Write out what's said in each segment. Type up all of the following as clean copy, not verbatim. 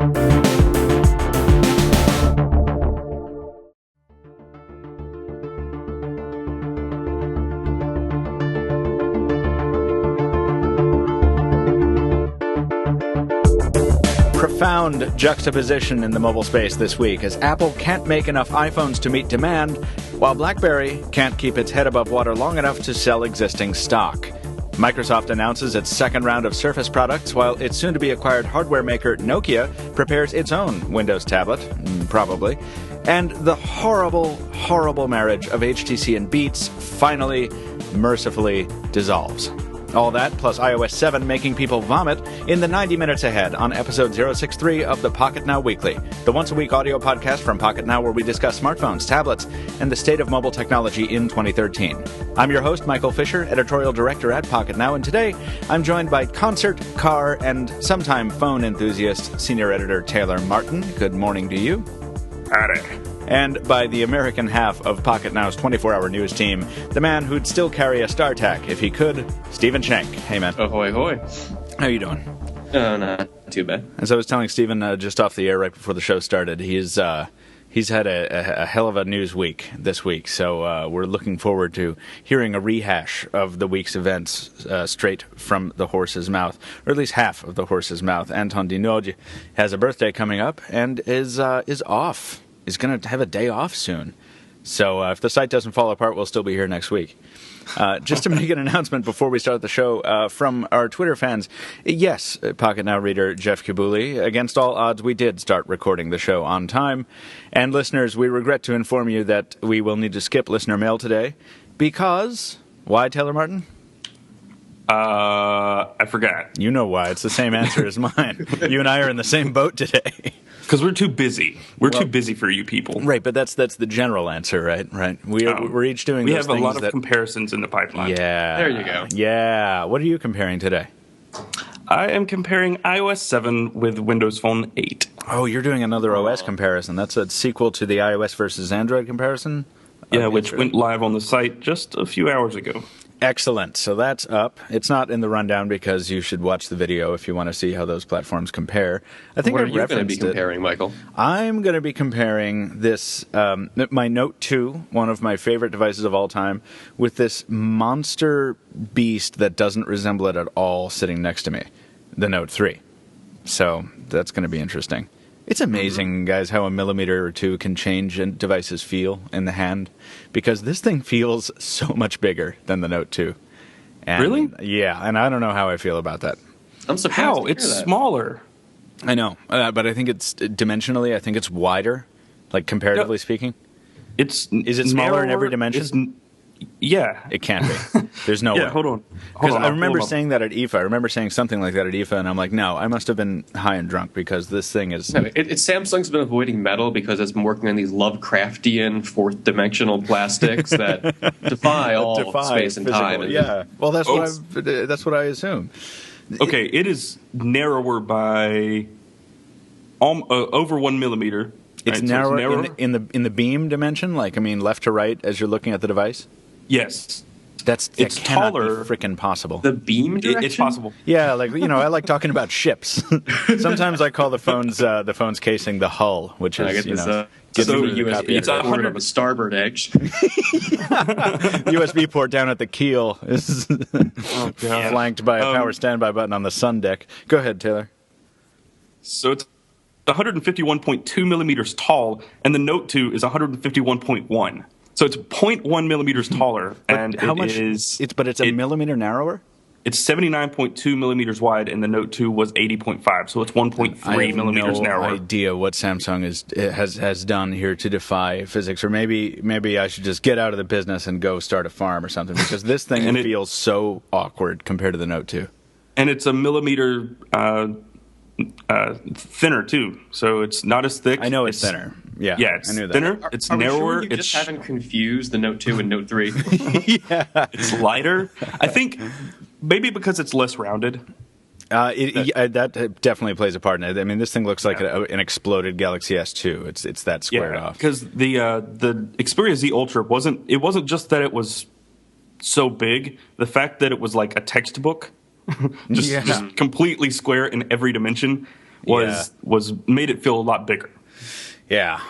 Profound juxtaposition in the mobile space this week as Apple can't make enough iPhones to meet demand, while BlackBerry can't keep its head above water long enough to sell existing stock. Microsoft announces its second round of Surface products, while its soon-to-be-acquired hardware maker Nokia prepares its own Windows tablet, probably. And the horrible, horrible marriage of HTC and Beats finally, mercifully dissolves. All that, plus iOS 7 making people vomit in the 90 minutes ahead on episode 063 of the Pocketnow Weekly, the once-a-week audio podcast from Pocketnow where we discuss smartphones, tablets, and the state of mobile technology in 2013. I'm your host, Michael Fisher, editorial director at Pocketnow, and today I'm joined by concert, car, and sometime phone enthusiast, senior editor Taylor Martin. Good morning to you. Howdy. And by the American half of Pocketnow's 24-hour news team, the man who'd still carry a StarTAC if he could, Stephen Schenck. Hey, man. Ahoy, hoy. How you doing? Not too bad. As I was telling Stephen just off the air right before the show started, he's had a hell of a news week this week, so we're looking forward to hearing a rehash of the week's events straight from the horse's mouth, or at least half of the horse's mouth. Anton Dinoge has a birthday coming up and is off. Is going to have a day off soon. So if the site doesn't fall apart, we'll still be here next week. Just to make an announcement before we start the show from our Twitter fans, yes, Pocketnow reader Jeff Kabuli, against all odds, we did start recording the show on time. And listeners, we regret to inform you that we will need to skip listener mail today because... Why, Taylor Martin? I forgot. You know why. It's the same answer as mine. You and I are in the same boat today. Because we're too busy. We're too busy for you people. Right, but that's the general answer, right? Right. We're each doing those things. We have a lot of comparisons in the pipeline. Yeah. There you go. Yeah. What are you comparing today? I am comparing iOS 7 with Windows Phone 8. Oh, you're doing another OS comparison. That's a sequel to the iOS versus Android comparison? Yeah, which went live on the site just a few hours ago. Excellent. So that's up. It's not in the rundown because you should watch the video if you want to see how those platforms compare. I think what are you going to be comparing, Michael? I'm going to be comparing this, my Note 2, one of my favorite devices of all time, with this monster beast that doesn't resemble it at all sitting next to me, the Note 3. So that's going to be interesting. It's amazing, guys, how a millimeter or two can change a device's feel in the hand, because this thing feels so much bigger than the Note 2. And, really? Yeah, and I don't know how I feel about that. I'm surprised. How? It's smaller. I know, but I think it's dimensionally, I think it's wider, like comparatively speaking. Is it smaller in every dimension? Yeah. It can't be. There's no way. Hold on. Because I remember saying that at IFA. I remember saying something like that at IFA, and I'm like, no, I must have been high and drunk because this thing is... No, Samsung's been avoiding metal because it's been working on these Lovecraftian fourth-dimensional plastics that defy all space and time. Yeah. Well, that's what I assume. Okay, it is narrower by over 1 millimeter. It's right? narrower, So it's narrower in the beam dimension, like, I mean, left to right as you're looking at the device? Yes. That it's cannot taller. Be freaking possible. The beam direction? It's possible. Yeah, like, I like talking about ships. Sometimes I call the phone's casing the hull, which is, it's 100 on the starboard edge. USB port down at the keel is flanked by a power standby button on the sun deck. Go ahead, Taylor. So it's 151.2 millimeters tall, and the Note 2 is 151.1. So it's 0.1 millimeters taller, and how much is it? But it's a millimeter narrower. It's 79.2 millimeters wide, and the Note 2 was 80.5, so it's 1.3 millimeters narrower. I have no idea what Samsung has done here to defy physics, or maybe I should just get out of the business and go start a farm or something, because this thing feels so awkward compared to the Note 2. And it's a millimeter thinner too, so it's not as thick. I know it's thinner. Yeah, it's I knew that. thinner. It's narrower. We sure you just haven't confused the Note 2 and Note 3. Yeah, it's lighter. I think maybe because it's less rounded. That definitely plays a part in it. I mean, this thing looks like an exploded Galaxy S2. It's that squared off. Because the Xperia Z Ultra wasn't just that it was so big. The fact that it was like a textbook, just completely square in every dimension, was made it feel a lot bigger. Yeah.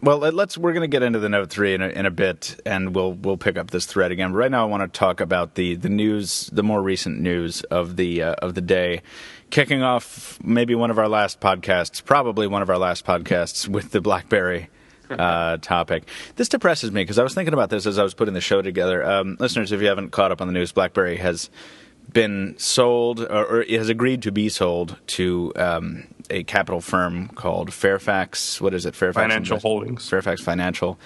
Well, we're going to get into the Note 3 in a bit, and we'll pick up this thread again. But right now, I want to talk about the news, the more recent news of the day, kicking off maybe one of our last podcasts, probably one of our last podcasts with the BlackBerry topic. This depresses me because I was thinking about this as I was putting the show together. Listeners, if you haven't caught up on the news, BlackBerry has been sold, or has agreed to be sold to a capital firm called Fairfax. What is it? Financial Holdings. Fairfax Financial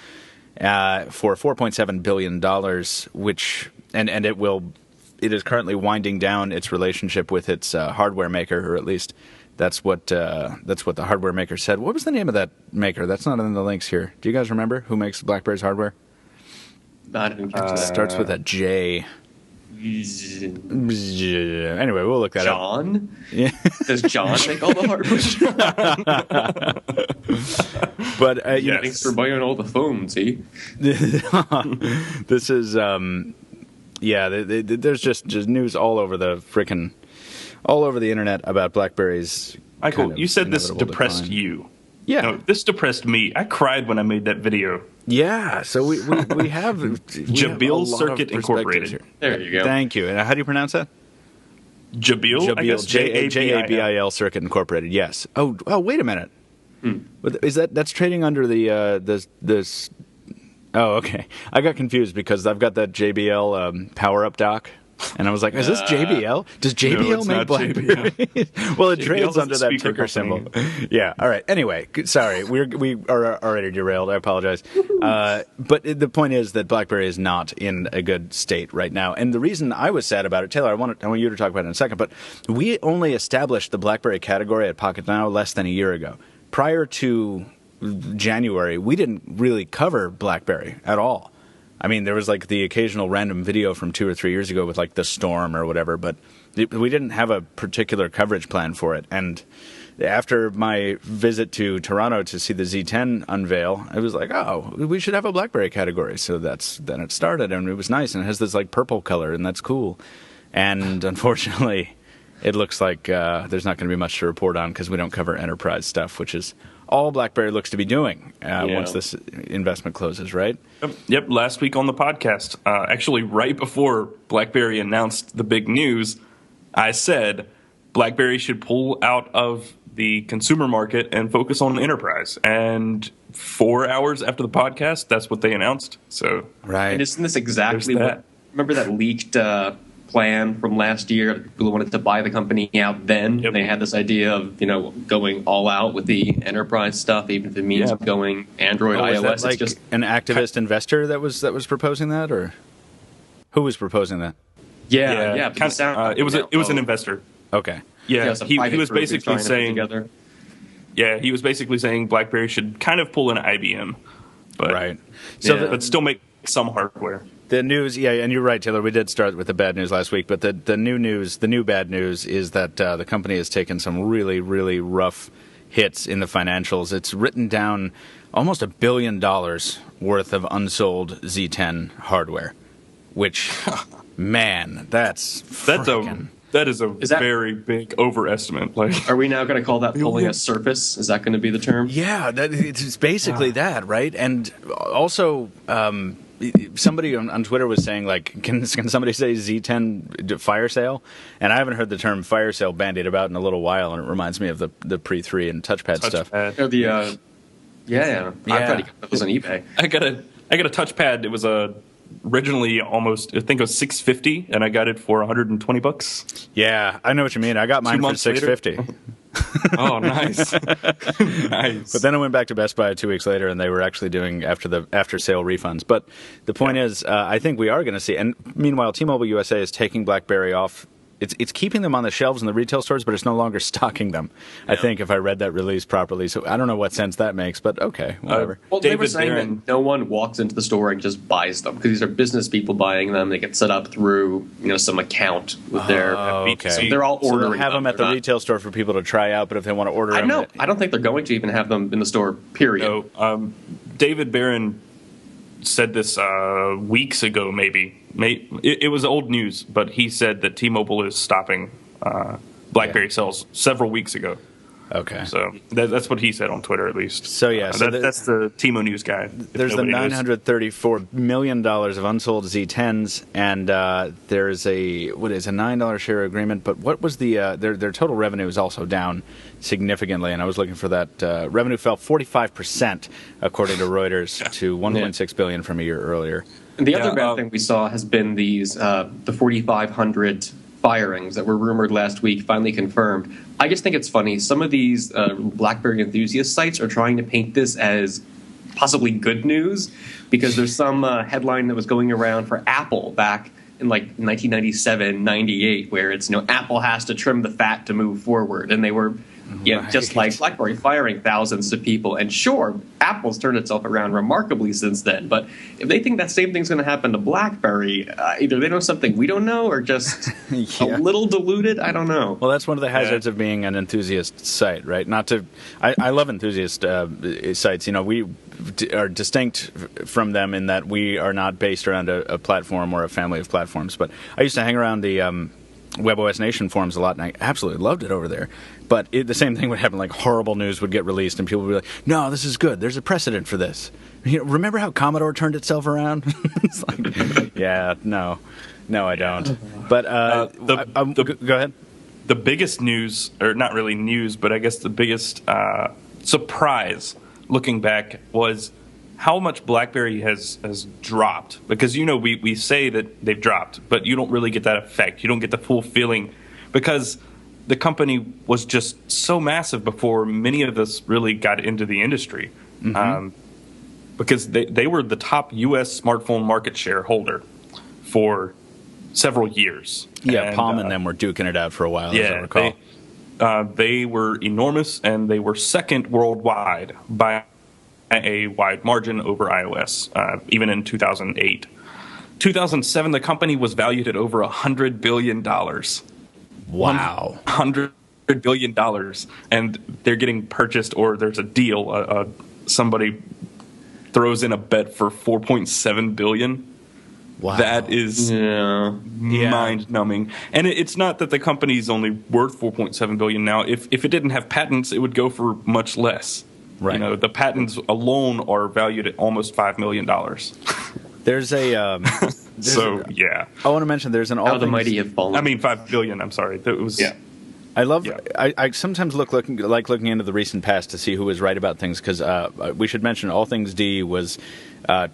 for $4.7 billion, which and it is currently winding down its relationship with its hardware maker, or at least that's what the hardware maker said. What was the name of that maker? That's not in the links here. Do you guys remember who makes BlackBerry's hardware? I didn't catch that. Starts with a J. Anyway, we'll look that up. John? Yeah. Does John make all the hardware? But Thanks for buying all the phones, eh? This is there's just news all over the internet about BlackBerry's. Michael, you said this depressed decline. you. Yeah, no, this depressed me. I cried when I made that video. Yeah, so we have Jabil Circuit Incorporated. Here. There you go. Thank you. And how do you pronounce that? Jabil, I guess. Jabil Circuit Incorporated. Yes. Oh, wait a minute. Is that's trading under the this? Oh, okay. I got confused because I've got that JBL power up dock. And I was like, is this JBL? Does JBL make BlackBerry? Well, it trades under that ticker symbol. Yeah. All right. Anyway, sorry. We are already derailed. I apologize. But the point is that BlackBerry is not in a good state right now. And the reason I was sad about it, Taylor, I want you to talk about it in a second, but we only established the BlackBerry category at Pocketnow less than a year ago. Prior to January, we didn't really cover BlackBerry at all. I mean, there was like the occasional random video from 2 or 3 years ago with like the storm or whatever, but we didn't have a particular coverage plan for it. And after my visit to Toronto to see the Z10 unveil, I was like, oh, we should have a BlackBerry category. So then it started, and it was nice, and it has this like purple color, and that's cool. And unfortunately, it looks like there's not going to be much to report on because we don't cover enterprise stuff, which is all BlackBerry looks to be doing once this investment closes, right? Yep. Last week on the podcast, actually right before BlackBerry announced the big news, I said BlackBerry should pull out of the consumer market and focus on enterprise. And 4 hours after the podcast, that's what they announced. So, right. And isn't this exactly what? Remember that leaked plan from last year? People wanted to buy the company out then. Yep. They had this idea of going all out with the enterprise stuff, even if it means going Android, iOS. That like it's just an activist investor that was proposing that, or who was proposing that? Yeah. It was an investor. Okay. Yeah, he was basically saying. Yeah, he was basically saying BlackBerry should kind of pull an IBM, but but still make some hardware. The news, and you're right, Taylor. We did start with the bad news last week, but the new bad news is that the company has taken some really, really rough hits in the financials. It's written down almost $1 billion worth of unsold Z10 hardware, which, man, that is a very big overestimate. Like, are we now going to call that pulling a surface? Is that going to be the term? Yeah, it's basically that, right? And also, somebody on Twitter was saying, like, can somebody say Z10 fire sale? And I haven't heard the term fire sale bandied about in a little while, and it reminds me of the pre-3 and touchpad stuff. Or I tried to get those on eBay. I got a touchpad. It was originally almost, I think it was $650, and I got it for $120. Yeah, I know what you mean. I got mine for $650. Oh, nice. Nice. But then I went back to Best Buy 2 weeks later, and they were actually doing after sale refunds. But the point is, I think we are going to see. And meanwhile, T-Mobile USA is taking BlackBerry off. It's keeping them on the shelves in the retail stores, but it's no longer stocking them. I think, if I read that release properly. So I don't know what sense that makes, but okay, whatever. Well, they were saying that no one walks into the store and just buys them, because these are business people buying them. They get set up through some account with their. Okay. So they're all ordering. So they'll have them at the retail store for people to try out, but if they want to order them, I don't think they're going to even have them in the store. Period. No. David Barron said this weeks ago, maybe. It was old news, but he said that T-Mobile is stopping BlackBerry sales several weeks ago. Okay. So that's what he said on Twitter, at least. So, yeah. That's the Timo News guy. There's the $934 million of unsold Z10s, and there's a $9 share agreement. But what was their total revenue is also down significantly, and I was looking for that. Revenue fell 45%, according to Reuters, to $1.6 billion from a year earlier. And the other bad thing we saw has been these the 4,500 firings that were rumored last week, finally confirmed. I just think it's funny. Some of these BlackBerry enthusiast sites are trying to paint this as possibly good news because there's some headline that was going around for Apple back in like 1997, 98, where it's, Apple has to trim the fat to move forward. And they were just like BlackBerry firing thousands of people. And sure, Apple's turned itself around remarkably since then. But if they think that same thing's going to happen to BlackBerry, either they know something we don't know or just a little diluted. I don't know. Well, that's one of the hazards of being an enthusiast site, right? I love enthusiast sites. We are distinct from them in that we are not based around a platform or a family of platforms. But I used to hang around the WebOS Nation forums a lot, and I absolutely loved it over there. But the same thing would happen, like horrible news would get released, and people would be like, no, this is good. There's a precedent for this. Remember how Commodore turned itself around? It's like, no, I don't. But go ahead. The biggest news, or not really news, but I guess the biggest surprise looking back was how much BlackBerry has dropped. Because, we say that they've dropped, but you don't really get that effect. You don't get the full feeling because the company was just so massive before many of us really got into the industry. Mm-hmm. Because they were the top U.S. smartphone market share holder for several years. Yeah, and Palm and them were duking it out for a while, as I recall. They were enormous, and they were second worldwide by a wide margin over iOS, even in 2008. 2007, the company was valued at over $100 billion. Wow. $100 billion. And they're getting purchased, or there's a deal. Somebody throws in a bet for $4.7 billion. Wow. That is mind-numbing. And it's not that the company's only worth $4.7 billion now. If it didn't have patents, it would go for much less. Right. The patents alone are valued at almost $5 million. There's a... I want to mention there's an How the mighty have fallen. I mean, $5 billion, I'm sorry. That was... Yeah. I sometimes looking into the recent past to see who was right about things, because we should mention AllThingsD was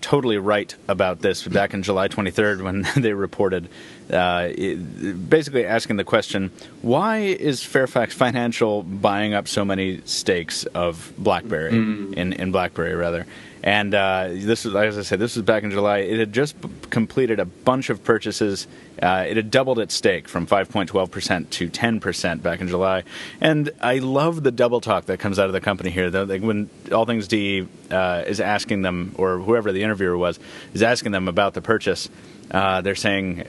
totally right about this back in July 23rd when they reported basically asking the question, why is Fairfax Financial buying up so many stakes of BlackBerry, in BlackBerry rather? And this is, as I said, this was back in July. It had just completed a bunch of purchases. It had doubled its stake from 5.12% to 10% back in July. And I love the double talk that comes out of the company here. When AllThingsD is asking them, or whoever the interviewer was, is asking them about the purchase, they're saying,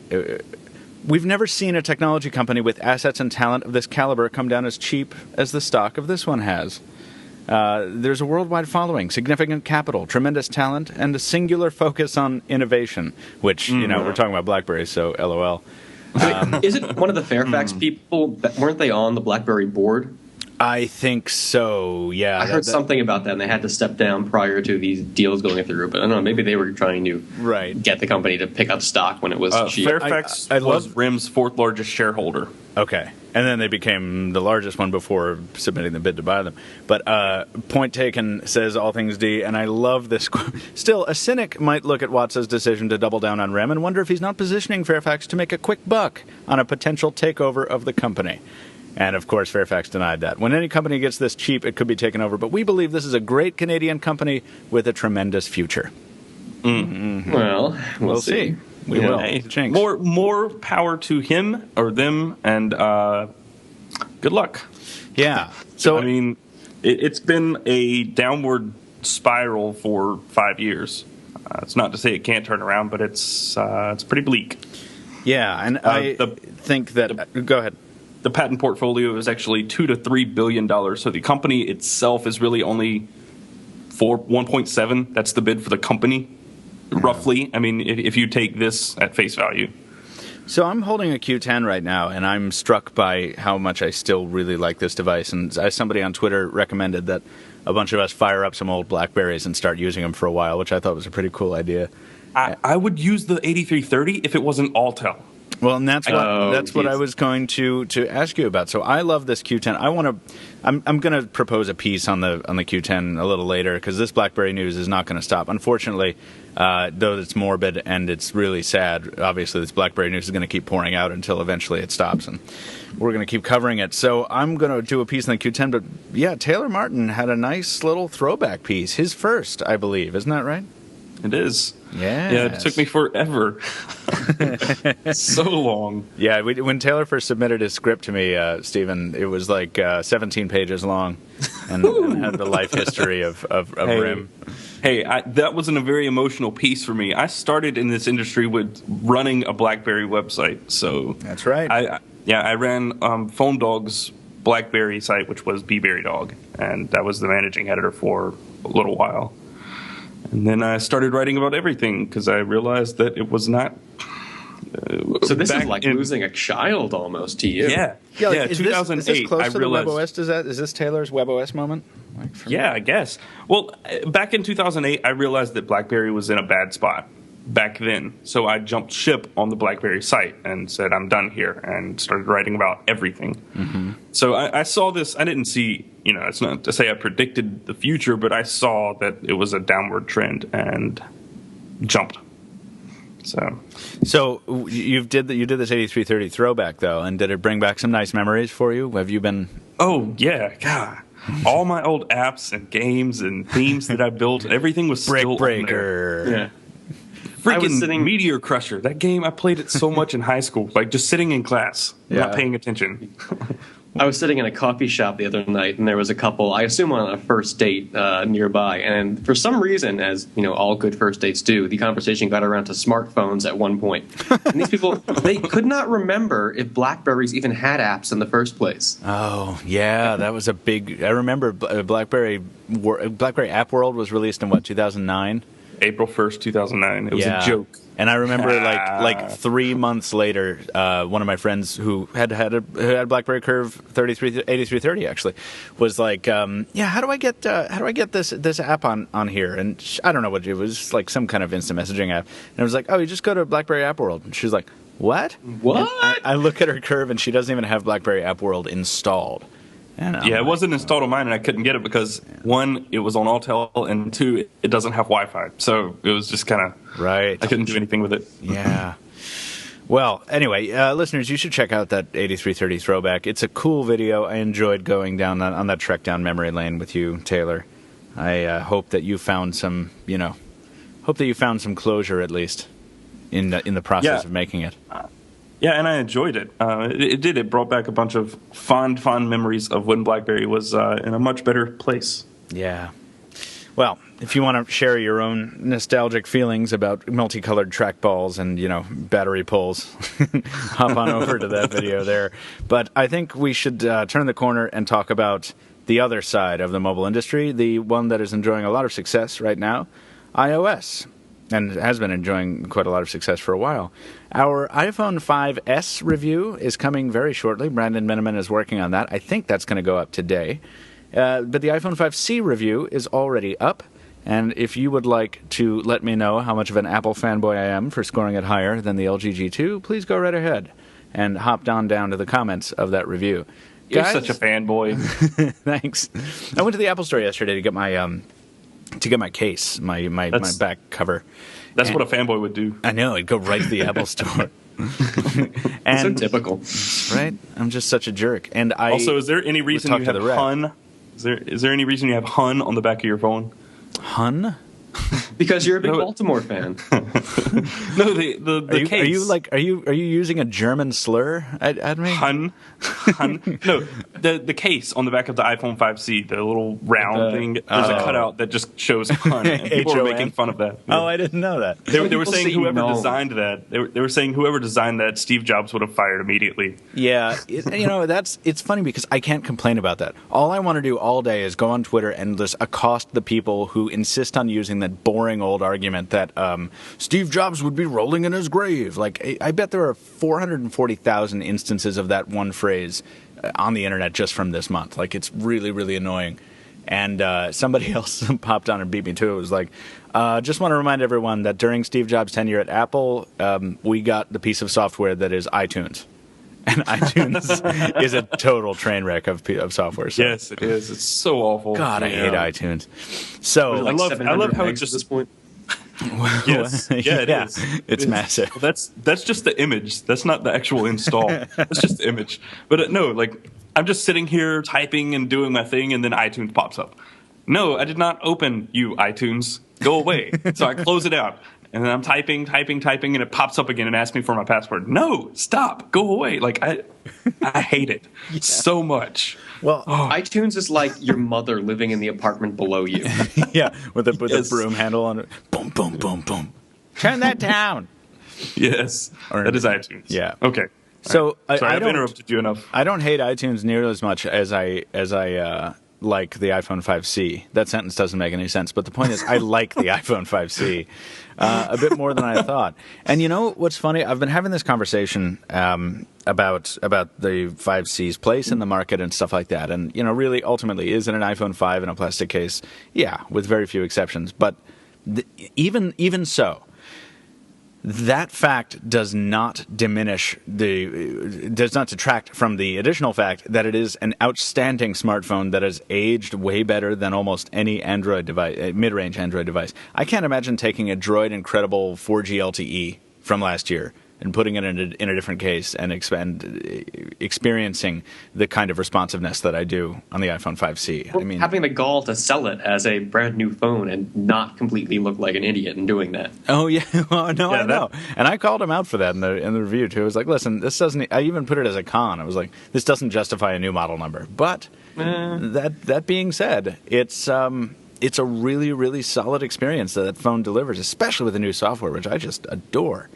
we've never seen a technology company with assets and talent of this caliber come down as cheap as the stock of this one has. There's a worldwide following, significant capital, tremendous talent, and a singular focus on innovation, which, we're talking about BlackBerry, so LOL. Is it one of the Fairfax people? Weren't they on the BlackBerry board? I think so, yeah. I heard something about that, and they had to step down prior to these deals going through. But I don't know, maybe they were trying to get the company to pick up stock when it was cheap. Fairfax was RIM's fourth largest shareholder. Okay. And then they became the largest one before submitting the bid to buy them. But point taken, says AllThingsD, and I love this quote. Still, a cynic might look at Watts' decision to double down on RIM and wonder if he's not positioning Fairfax to make a quick buck on a potential takeover of the company. And, of course, Fairfax denied that. When any company gets this cheap, it could be taken over. But we believe this is a great Canadian company with a tremendous future. Mm-hmm. Well, we'll see. We will. Hey, more power to him or them, and good luck. Yeah. So I mean, it's been a downward spiral for 5 years. It's not to say it can't turn around, but it's pretty bleak. Yeah, and I think that. Go ahead. The patent portfolio is actually $2 to $3 billion. So the company itself is really only 1.7. That's the bid for the company. Roughly, I mean, if you take this at face value. So I'm holding a Q10 right now, and I'm struck by how much I still really like this device. And as somebody on Twitter recommended that a bunch of us fire up some old BlackBerries and start using them for a while, which I thought was a pretty cool idea. I would use the 8330 if it wasn't Altel. Well, and that's what I was going to ask you about. So I love this Q10. I'm going to propose a piece on the Q10 a little later because this BlackBerry news is not going to stop. Unfortunately, though it's morbid and it's really sad, obviously this BlackBerry news is going to keep pouring out until eventually it stops, and we're going to keep covering it. So I'm going to do a piece on the Q10. But yeah, Taylor Martin had a nice little throwback piece, his first, I believe. Isn't that right? It is. Yeah. Yeah, it took me forever. So long. Yeah, when Taylor first submitted his script to me, Stephen, it was like 17 pages long and had the life history of RIM. Hey, that wasn't a very emotional piece for me. I started in this industry with running a BlackBerry website. So that's right. I ran Phone Dog's BlackBerry site, which was BBerry Dog, and that was the managing editor for a little while. And then I started writing about everything because I realized that it was not. So this is like losing a child almost to you. Yeah. Is 2008. Is this close I to realized, the WebOS? Is this Taylor's WebOS moment? I guess. Well, back in 2008, I realized that BlackBerry was in a bad spot back then. So I jumped ship on the BlackBerry site and said, I'm done here, and started writing about everything. Mm-hmm. So I saw this. I didn't see, it's not to say I predicted the future, but I saw that it was a downward trend and jumped. So you did this 8330 throwback, though, and did it bring back some nice memories for you? Have you been... Oh, yeah. God. All my old apps and games and themes that I built, everything was still Breaker. On there. Yeah. Freaking Meteor Crusher. That game, I played it so much in high school. Like, just sitting in class, not paying attention. I was sitting in a coffee shop the other night, and there was a couple, I assume on a first date nearby. And for some reason, as all good first dates do, the conversation got around to smartphones at one point. And these people, they could not remember if BlackBerries even had apps in the first place. Oh, yeah, that was a big... I remember BlackBerry App World was released in, 2009? April 1st, 2009. It was a joke. And I remember like 3 months later, one of my friends who had a BlackBerry Curve 8330 actually was like, how do I get this app on here? And I don't know what it was, like some kind of instant messaging app. And I was like, oh, you just go to BlackBerry App World. And she was like, what? I look at her Curve and she doesn't even have BlackBerry App World installed. It wasn't installed on mine, and I couldn't get it because, one, it was on Altel, and two, it doesn't have Wi-Fi. So it was just kind of... Right. I couldn't do anything with it. Yeah. Well, anyway, listeners, you should check out that 8330 throwback. It's a cool video. I enjoyed going down on that trek down memory lane with you, Taylor. I hope that you found some, some closure, at least, in the process of making it. Yeah, and I enjoyed it. It brought back a bunch of fond memories of when BlackBerry was in a much better place. Yeah. Well, if you want to share your own nostalgic feelings about multicolored trackballs and, battery pulls, hop on over to that video there. But I think we should turn the corner and talk about the other side of the mobile industry, the one that is enjoying a lot of success right now, iOS. And has been enjoying quite a lot of success for a while. Our iPhone 5S review is coming very shortly. Brandon Miniman is working on that. I think that's going to go up today. But the iPhone 5C review is already up. And if you would like to let me know how much of an Apple fanboy I am for scoring it higher than the LG G2, please go right ahead and hop down to the comments of that review. You're such a fanboy. Thanks. I went to the Apple Store yesterday to get my case, my back cover. That's what a fanboy would do. I know, he'd go right to the Apple Store. And so typical. Right? I'm just such a jerk. And also, is there any reason you have Hun? Is there any reason you have Hun on the back of your phone? Hun? Because you're a big Baltimore fan. No, the case. Are you using a German slur at me? Hun. No, the case on the back of the iPhone 5C, the little round thing. There's a cutout that just shows Hun. And people were making fun of that. Oh, I didn't know that. They were saying whoever designed that. They were saying whoever designed that, Steve Jobs would have fired immediately. Yeah, it's funny because I can't complain about that. All I want to do all day is go on Twitter and just accost the people who insist on using that boring boring old argument that Steve Jobs would be rolling in his grave. Like, I bet there are 440,000 instances of that one phrase on the internet just from this month. Like, it's really, really annoying. And somebody else popped on and beat me to it. It was like, just want to remind everyone that during Steve Jobs' tenure at Apple, we got the piece of software that is iTunes. And iTunes is a total train wreck of software. So. Yes, it is. It's so awful. God, I hate iTunes. So like I love how it's just at this point. Yes, yeah, it is. It's massive. Well, that's just the image. That's not the actual install. That's just the image. But no, like I'm just sitting here typing and doing my thing, and then iTunes pops up. No, I did not open you, iTunes. Go away. So I close it out. And then I'm typing, and it pops up again and asks me for my password. No, stop, go away. Like I hate it so much. Well, iTunes is like your mother living in the apartment below you. Yeah, with a broom handle on it. Boom, boom, boom, boom. Turn that down. Yes, that is iTunes. Yeah. Okay. So Sorry, I've interrupted you enough. I don't hate iTunes nearly as much as I like the iPhone 5C. That sentence doesn't make any sense, but the point is I like the iPhone 5C a bit more than I thought. And you know what's funny? I've been having this conversation about the 5C's place in the market and stuff like that. And, you know, really, ultimately, is it an iPhone 5 in a plastic case? Yeah, with very few exceptions. But even so, that fact does not detract from the additional fact that it is an outstanding smartphone that has aged way better than almost any Android device, mid-range Android device. I can't imagine taking a Droid Incredible 4G LTE from last year and putting it in a different case and experiencing the kind of responsiveness that I do on the iPhone 5C. I mean, having the gall to sell it as a brand new phone and not completely look like an idiot in doing that. Oh yeah, well, no, yeah, I know, and I called him out for that in the review too. I was like, listen, this doesn't. I even put it as a con. I was like, this doesn't justify a new model number. But that being said, it's a really, really solid experience that phone delivers, especially with the new software, which I just adore.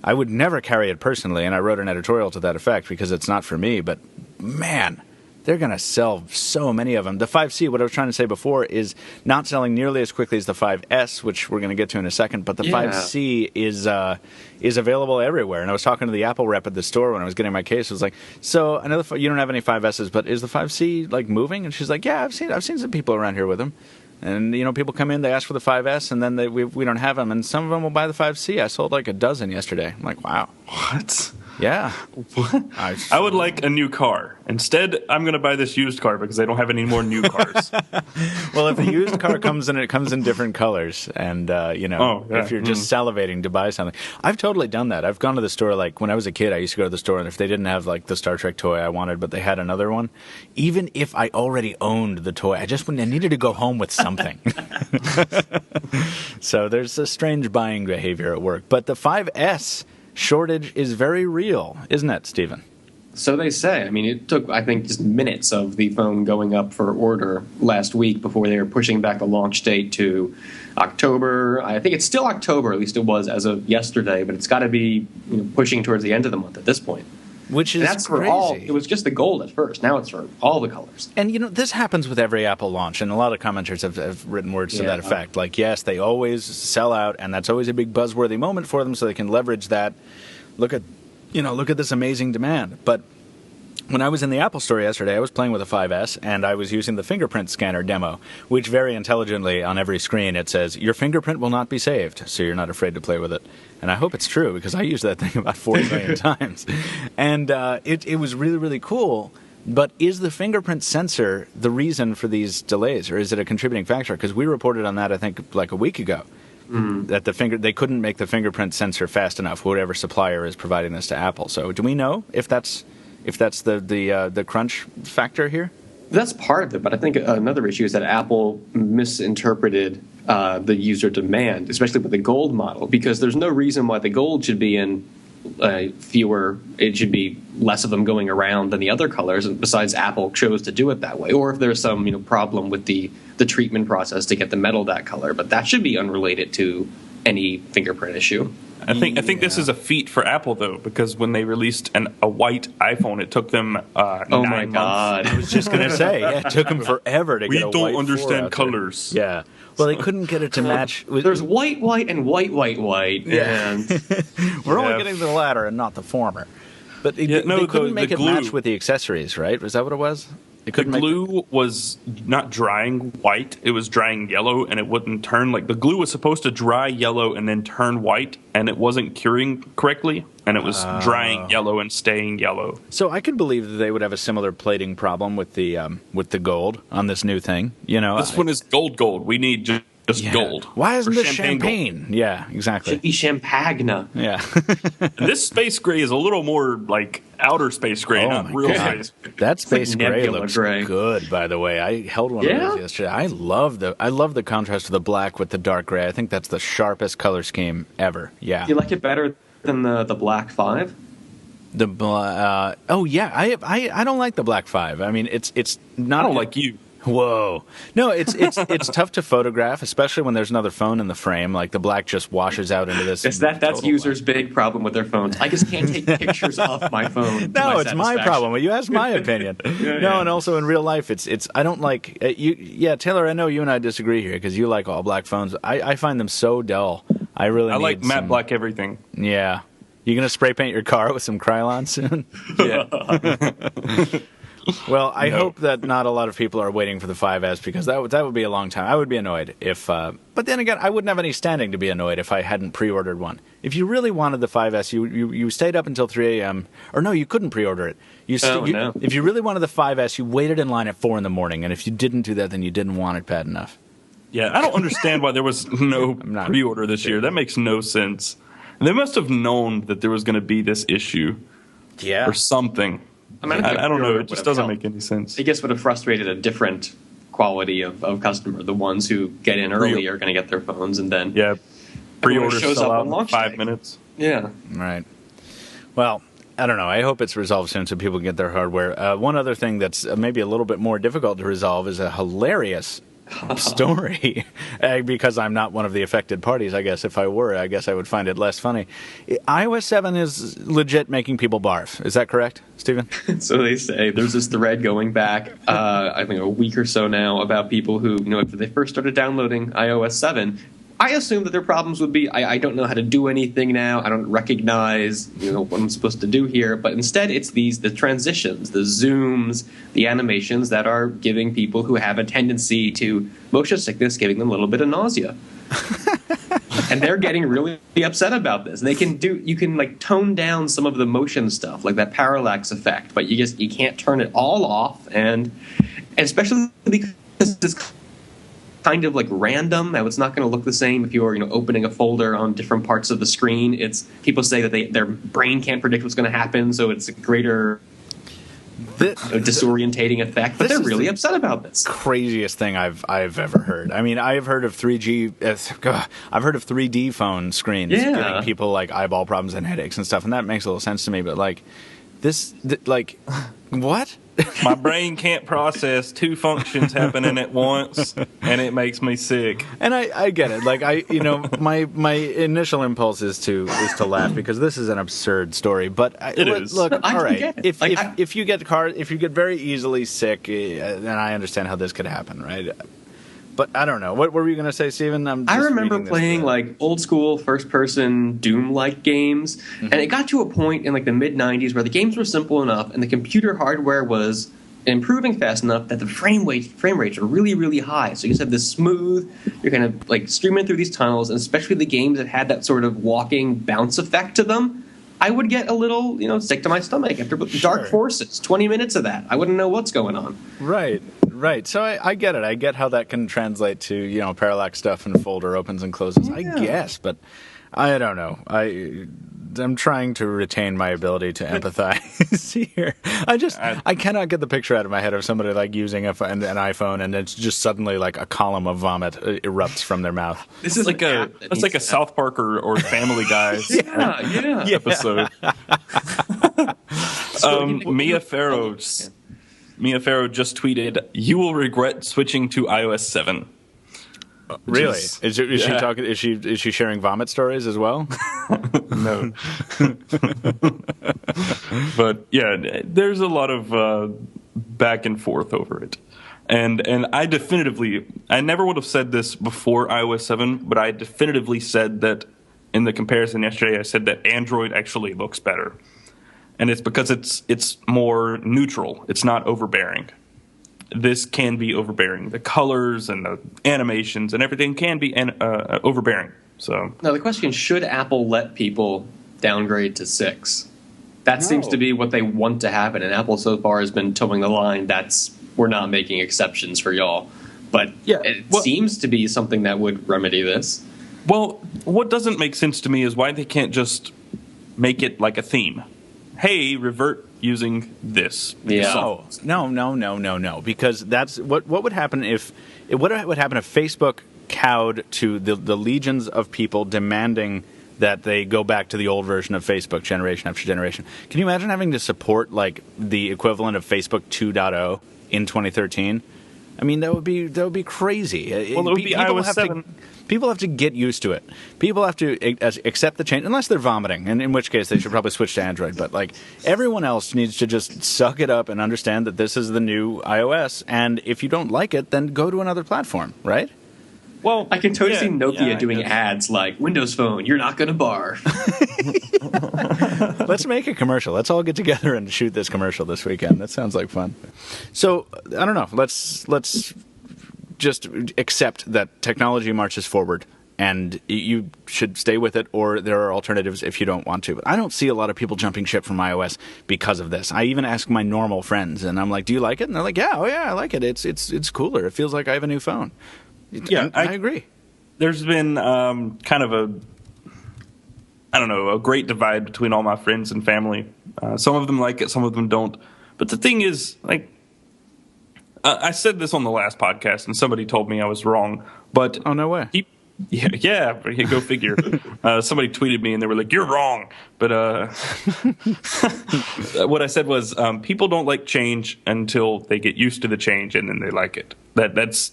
I would never carry it personally, and I wrote an editorial to that effect because it's not for me, but man, they're going to sell so many of them. The 5C, what I was trying to say before, is not selling nearly as quickly as the 5S, which we're going to get to in a second, but the 5C is available everywhere. And I was talking to the Apple rep at the store when I was getting my case. I was like, so I know you don't have any 5Ss, but is the 5C like moving? And she's like, yeah, I've seen some people around here with them. And, you know, people come in, they ask for the 5S, and then we don't have them. And some of them will buy the 5C. I sold like a dozen yesterday. I'm like, wow. What? Yeah. What? I would like a new car. Instead, I'm going to buy this used car because they don't have any more new cars. Well, if the used car comes in different colors. And, if you're just salivating to buy something. I've totally done that. I've gone to the store, like, when I was a kid, I used to go to the store, and if they didn't have, like, the Star Trek toy I wanted, but they had another one, even if I already owned the toy, I needed to go home with something. So there's a strange buying behavior at work. But the 5S shortage is very real, isn't it, Stephen? So they say. I mean, it took, I think, just minutes of the phone going up for order last week before they were pushing back the launch date to October. I think it's still October, at least it was as of yesterday, but it's got to be pushing towards the end of the month at this point. Which is that's crazy. For all. It was just the gold at first. Now it's for all the colors. And, this happens with every Apple launch, and a lot of commenters have written words to that effect. Like, yes, they always sell out, and that's always a big buzzworthy moment for them, so they can leverage that. Look at this amazing demand. But when I was in the Apple store yesterday, I was playing with a 5S, and I was using the fingerprint scanner demo, which very intelligently on every screen it says, your fingerprint will not be saved, so you're not afraid to play with it. And I hope it's true, because I used that thing about 40 million times. And it was really, really cool. But is the fingerprint sensor the reason for these delays, or is it a contributing factor? Because we reported on that, I think, like a week ago. That they couldn't make the fingerprint sensor fast enough, whatever supplier is providing this to Apple. So do we know if that's the crunch factor here? That's part of it, but I think another issue is that Apple misinterpreted the user demand, especially with the gold model, because there's no reason why the gold should be in fewer, it should be less of them going around than the other colors, and besides Apple chose to do it that way, or if there's some problem with the treatment process to get the metal that color, but that should be unrelated to any fingerprint issue. I think this is a feat for Apple, though, because when they released a white iPhone, it took them 9 months. I was just going to say, it took them forever to get a white 4 We don't understand out there. colors. Yeah. Well, they couldn't get it to match. There's white, and white. Yeah. And We're only getting the latter and not the former. But they couldn't make it match with the accessories, right? Was that what it was? The glue was not drying white; it was drying yellow, and it wouldn't turn. Like the glue was supposed to dry yellow and then turn white, and it wasn't curing correctly, and it was drying yellow and staying yellow. So I could believe that they would have a similar plating problem with the gold on this new thing. You know, this one is gold. We need just gold. Why isn't this champagne? Gold. Yeah, exactly. Should be champagne. Yeah. This space gray is a little more like outer space gray, not real space. That space gray looks good, by the way. I held one of those yesterday. I love the contrast of the black with the dark gray. I think that's the sharpest color scheme ever. Yeah. You like it better than the Black 5? I don't like the Black 5. I mean, it's not. I don't like you. Whoa. No, it's tough to photograph, especially when there's another phone in the frame. Like the black just washes out into this. That's users' big problem with their phones. I just can't take pictures off my phone. No, it's my problem. You asked my opinion. And also in real life, it's I don't like you. Yeah, Taylor, I know you and I disagree here because you like all black phones. I find them so dull. I like matte black everything. Yeah. You gonna spray paint your car with some Krylon soon? Yeah. Well, I hope that not a lot of people are waiting for the 5S because that would be a long time. I would be annoyed if, but then again, I wouldn't have any standing to be annoyed if I hadn't pre-ordered one. If you really wanted the 5S, you stayed up until 3 a.m. Or no, you couldn't pre-order it. If you really wanted the 5S, you waited in line at 4 in the morning, and if you didn't do that, then you didn't want it bad enough. Yeah, I don't understand why there was no pre-order this year. That makes no sense. They must have known that there was going to be this issue, or something. I don't know. It just doesn't make any sense. I guess would have frustrated a different quality of customer. The ones who get in early are going to get their phones, and then pre-order sell out in 5 minutes. Yeah, right. Well, I don't know. I hope it's resolved soon so people can get their hardware. One other thing that's maybe a little bit more difficult to resolve is a hilarious story because I'm not one of the affected parties. I guess if I were, I guess I would find it less funny. iOS 7 is legit making people barf. Is that correct, Stephen? So they say. There's this thread going back, I think a week or so now, about people who, after they first started downloading iOS 7, I assumed that their problems would be, I don't know how to do anything now. I don't recognize, what I'm supposed to do here. But instead, it's the transitions, the zooms, the animations that are giving people who have a tendency to motion sickness, giving them a little bit of nausea. And they're getting really upset about this. And you can tone down some of the motion stuff, like that parallax effect, but you can't turn it all off. And especially because it's kind of random. Now, it's not going to look the same if you're opening a folder on different parts of the screen. It's people say that their brain can't predict what's going to happen, so it's a greater disorientating effect. But they're really upset about this. Craziest thing I've ever heard. I mean, I've heard of 3G. I've heard of 3D phone screens giving people eyeball problems and headaches and stuff, and that makes a little sense to me. But what? My brain can't process two functions happening at once, and it makes me sick. And I get it. My initial impulse is to laugh because this is an absurd story. But it is. Look, all right. If you get very easily sick, then I understand how this could happen, right? But I don't know. What were you going to say, Stephen? I remember playing old school first person Doom-like games, and it got to a point in the mid '90s where the games were simple enough and the computer hardware was improving fast enough that the frame rates are really, really high. So you just have this smooth. You're kind of streaming through these tunnels, and especially the games that had that sort of walking bounce effect to them. I would get a little, sick to my stomach after Dark Forces. 20 minutes of that. I wouldn't know what's going on. Right. So I get it. I get how that can translate to, parallax stuff and folder opens and closes. Yeah. I guess, but I don't know. I'm trying to retain my ability to empathize here. I cannot get the picture out of my head of somebody using an iPhone and it's just suddenly a column of vomit erupts from their mouth. This is like a South Park or Family Guy episode. Mia Farrow just tweeted, "You will regret switching to iOS 7." Really? Is she talking? Is she sharing vomit stories as well? No. But yeah, there's a lot of back and forth over it. And I never would have said this before iOS 7, but I definitively said that in the comparison yesterday, I said that Android actually looks better. And it's because it's more neutral. It's not overbearing. This can be overbearing. The colors and the animations and everything can be overbearing. So now the question: should Apple let people downgrade to 6? That seems to be what they want to happen, and Apple so far has been towing the line. We're not making exceptions for y'all, but it seems to be something that would remedy this. Well, what doesn't make sense to me is why they can't just make it like a theme. Hey, revert using this. Yeah. No. Because that's what would happen if Facebook cowed to the legions of people demanding that they go back to the old version of Facebook generation after generation. Can you imagine having to support like the equivalent of Facebook 2.0 in 2013? I mean, that would be crazy. Well, it would be iOS 7. People have to get used to it. People have to accept the change, unless they're vomiting, and in which case they should probably switch to Android. But like everyone else needs to just suck it up and understand that this is the new iOS. And if you don't like it, then go to another platform, right? Well, I can totally see Nokia doing ads like Windows Phone, you're not going to barf. Let's make a commercial. Let's all get together and shoot this commercial this weekend. That sounds like fun. So, I don't know. Let's just accept that technology marches forward and you should stay with it, or there are alternatives if you don't want to. But I don't see a lot of people jumping ship from iOS because of this. I even ask my normal friends, and I'm like, do you like it? And they're like, yeah, I like it. It's cooler. It feels like I have a new phone. Yeah, I agree. There's been kind of a great divide between all my friends and family. Some of them like it, some of them don't. But the thing is, like, I said this on the last podcast, and somebody told me I was wrong. But oh, no way. Go figure. Somebody tweeted me, and they were like, "You're wrong." But what I said was, people don't like change until they get used to the change, and then they like it. That's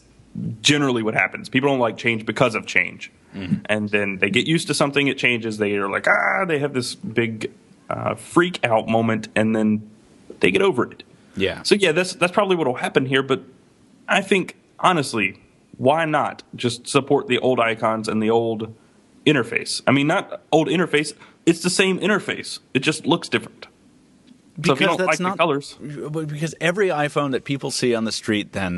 generally what happens. People don't like change because of change. Mm-hmm. And then they get used to something, it changes, they are like, they have this big freak out moment, and then they get over it. Yeah. So yeah, that's probably what will happen here, but I think, honestly, why not just support the old icons and the old interface? I mean, not old interface, it's the same interface. It just looks different. So if you don't like the colors. Because every iPhone that people see on the street I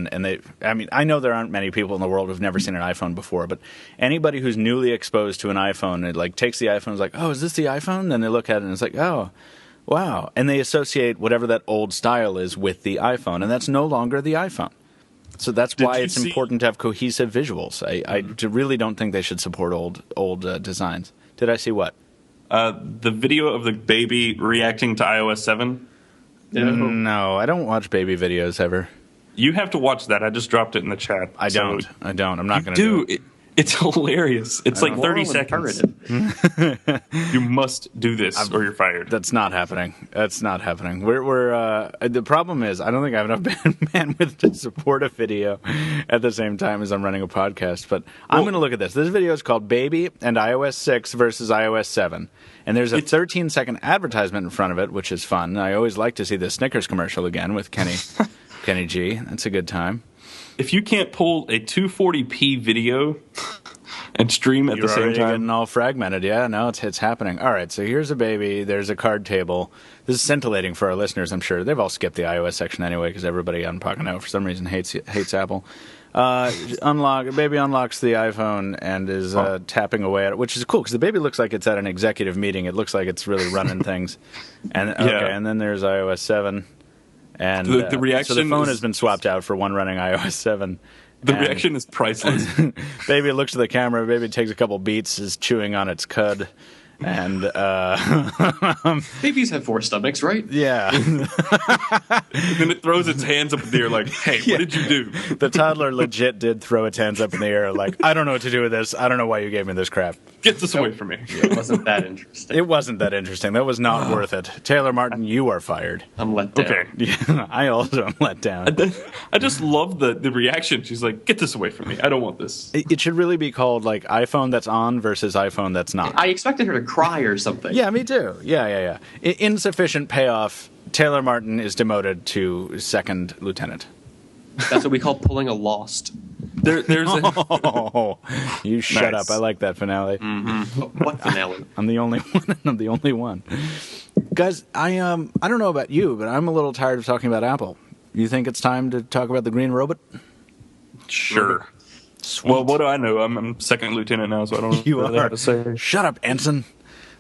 know there aren't many people in the world who've never seen an iPhone before, but anybody who's newly exposed to an iPhone, it like takes the iPhone and is like, oh, is this the iPhone? Then they look at it and it's like, oh, wow. And they associate whatever that old style is with the iPhone, and that's no longer the iPhone. So that's why it's important to have cohesive visuals. I really don't think they should support old designs. Did I see what? The video of the baby reacting to iOS 7? No, I don't watch baby videos ever. You have to watch that. I just dropped it in the chat. I don't. I'm not going to do it. It's hilarious. It's like 30 seconds. You must do this or you're fired. That's not happening. We're the problem is I don't think I have enough bandwidth to support a video at the same time as I'm running a podcast. But I'm going to look at this. This video is called Baby and iOS 6 versus iOS 7. And there's a 13-second advertisement in front of it, which is fun. I always like to see the Snickers commercial again with Kenny G. That's a good time. If you can't pull a 240p video and stream at the same time, you're getting all fragmented. Yeah, no, it's happening. All right, so here's a baby. There's a card table. This is scintillating for our listeners, I'm sure. They've all skipped the iOS section anyway because everybody on Pocketnow for some reason hates Apple. Baby unlocks the iPhone and is tapping away at it, which is cool because the baby looks like it's at an executive meeting. It looks like it's really running things. And and then there's iOS 7. And the reaction so the phone has been swapped out for one running iOS 7. The reaction is priceless. Baby looks at the camera. Baby takes a couple beats, is chewing on its cud, And babies have 4 stomachs, right? yeah. Then it throws its hands up in the air like, hey, what did you do? The toddler legit did throw its hands up in the air like, I don't know what to do with this. I don't know why you gave me this crap. Get this away from me. It wasn't that interesting. It wasn't that interesting. That was not worth it. Taylor Martin, you are fired. I'm let down. Okay. Yeah, I also am let down. I just love the reaction. She's like, get this away from me. I don't want this. It should really be called like iPhone that's on versus iPhone that's not. I expected her to cry or something. Yeah, me too. Yeah. Insufficient payoff. Taylor Martin is demoted to second lieutenant. That's what we call pulling a Lost. There's a... Oh, you shut Nice. up. I like that finale. What finale? I'm the only one. I'm the only one. Guys, I don't know about you, but I'm a little tired of talking about Apple. You think it's time to talk about the green robot? Sure. Sweet. Well, what do I know? I'm second lieutenant now, so I don't You really are. have to say. Shut up, ensign.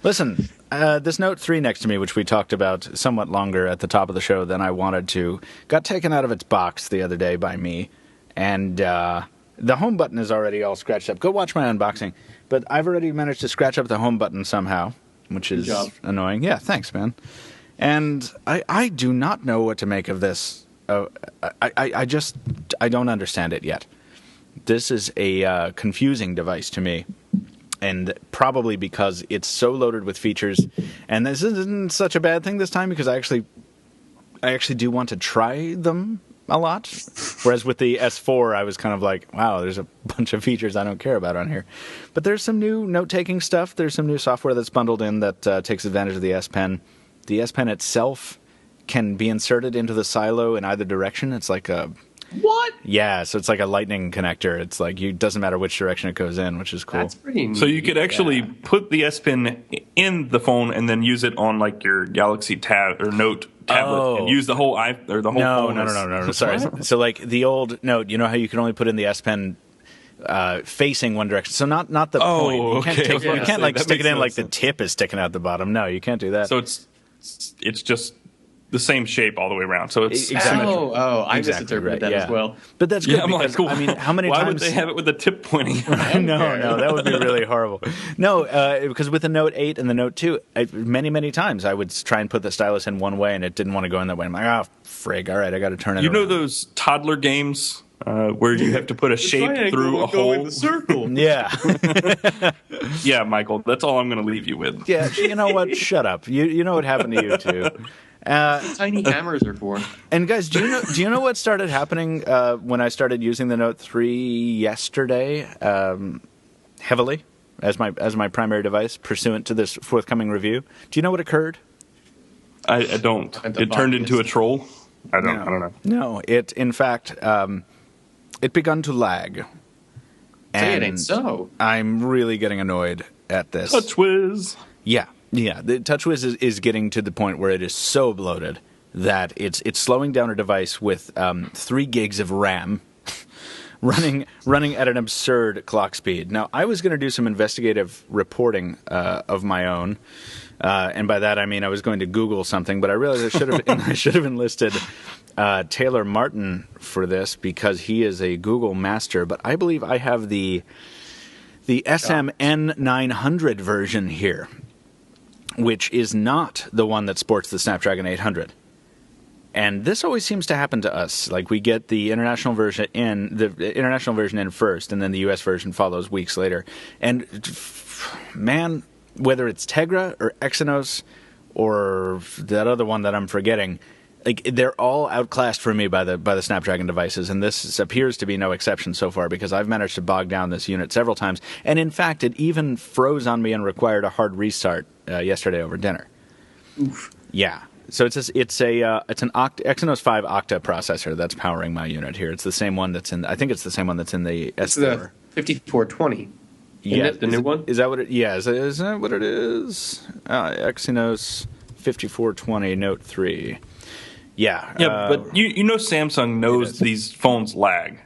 Listen, this Note 3 next to me, which we talked about somewhat longer at the top of the show than I wanted to, got taken out of its box the other day by me, and the home button is already all scratched up. Go watch my unboxing. But I've already managed to scratch up the home button somehow, which is annoying. Yeah, thanks, man. And I do not know what to make of this. I don't understand it yet. This is a confusing device to me. And probably because it's so loaded with features, and this isn't such a bad thing this time because I actually do want to try them a lot. Whereas with the S4, I was kind of like, wow, there's a bunch of features I don't care about on here. But there's some new note-taking stuff. There's some new software that's bundled in that takes advantage of the S Pen. The S Pen itself can be inserted into the silo in either direction. It's like a... What? Yeah, so it's like a lightning connector. It's like it doesn't matter which direction it goes in, which is cool. That's pretty neat. So you could actually put the S Pen in the phone and then use it on like your Galaxy Tab or Note tablet and use the whole phone. No. Sorry. So like the old Note, you know how you can only put in the S Pen facing one direction. So not the point. You can't, okay. you can't like stick it in no like sense. the tip is sticking out the bottom. No, you can't do that. So it's just the same shape all the way around. So it's Exactly. I Exactly misinterpreted right, that as well. But that's good Yeah, I'm because, like, cool. I mean, how many Why times... would they have it with the tip pointing? No, that would be really horrible. No, because with the Note 8 and the Note 2, many times I would try and put the stylus in one way and it didn't want to go in that way. I'm like, frig, all right, I got to turn it You know around. those toddler games where you have to put a shape through a hole? in the circle. Yeah. Yeah, Michael, that's all I'm going to leave you with. Yeah, you know what? Shut up. You know what happened to you, too. Tiny hammers are for. And guys, do you know what started happening when I started using the Note 3 yesterday heavily as my primary device pursuant to this forthcoming review? Do you know what occurred? I don't. It turned into a troll? I don't know. No, it in fact it begun to lag. Say it ain't so. I'm really getting annoyed at this. TouchWiz. Yeah. The TouchWiz is getting to the point where it is so bloated that it's slowing down a device with 3 gigs of RAM, running at an absurd clock speed. Now, I was going to do some investigative reporting of my own, and by that I mean I was going to Google something, but I realized I should have enlisted Taylor Martin for this because he is a Google master. But I believe I have the SMN900 version here, which is not the one that sports the Snapdragon 800. And this always seems to happen to us. Like we get the international version in first, and then the US version follows weeks later. And man, whether it's Tegra or Exynos or that other one that I'm forgetting, like they're all outclassed for me by the Snapdragon devices, and this appears to be no exception so far because I've managed to bog down this unit several times. And in fact, it even froze on me and required a hard restart yesterday over dinner. Oof. Yeah. So it's an Exynos 5 Octa processor that's powering my unit here. It's the same one that's in. I think it's the same one that's in the S4. It's the 5420. Yeah, the new one. Is that what it? Yeah, is that what it is? Exynos 5420 Note 3. Yeah. Yeah, but you know Samsung knows these phones lag.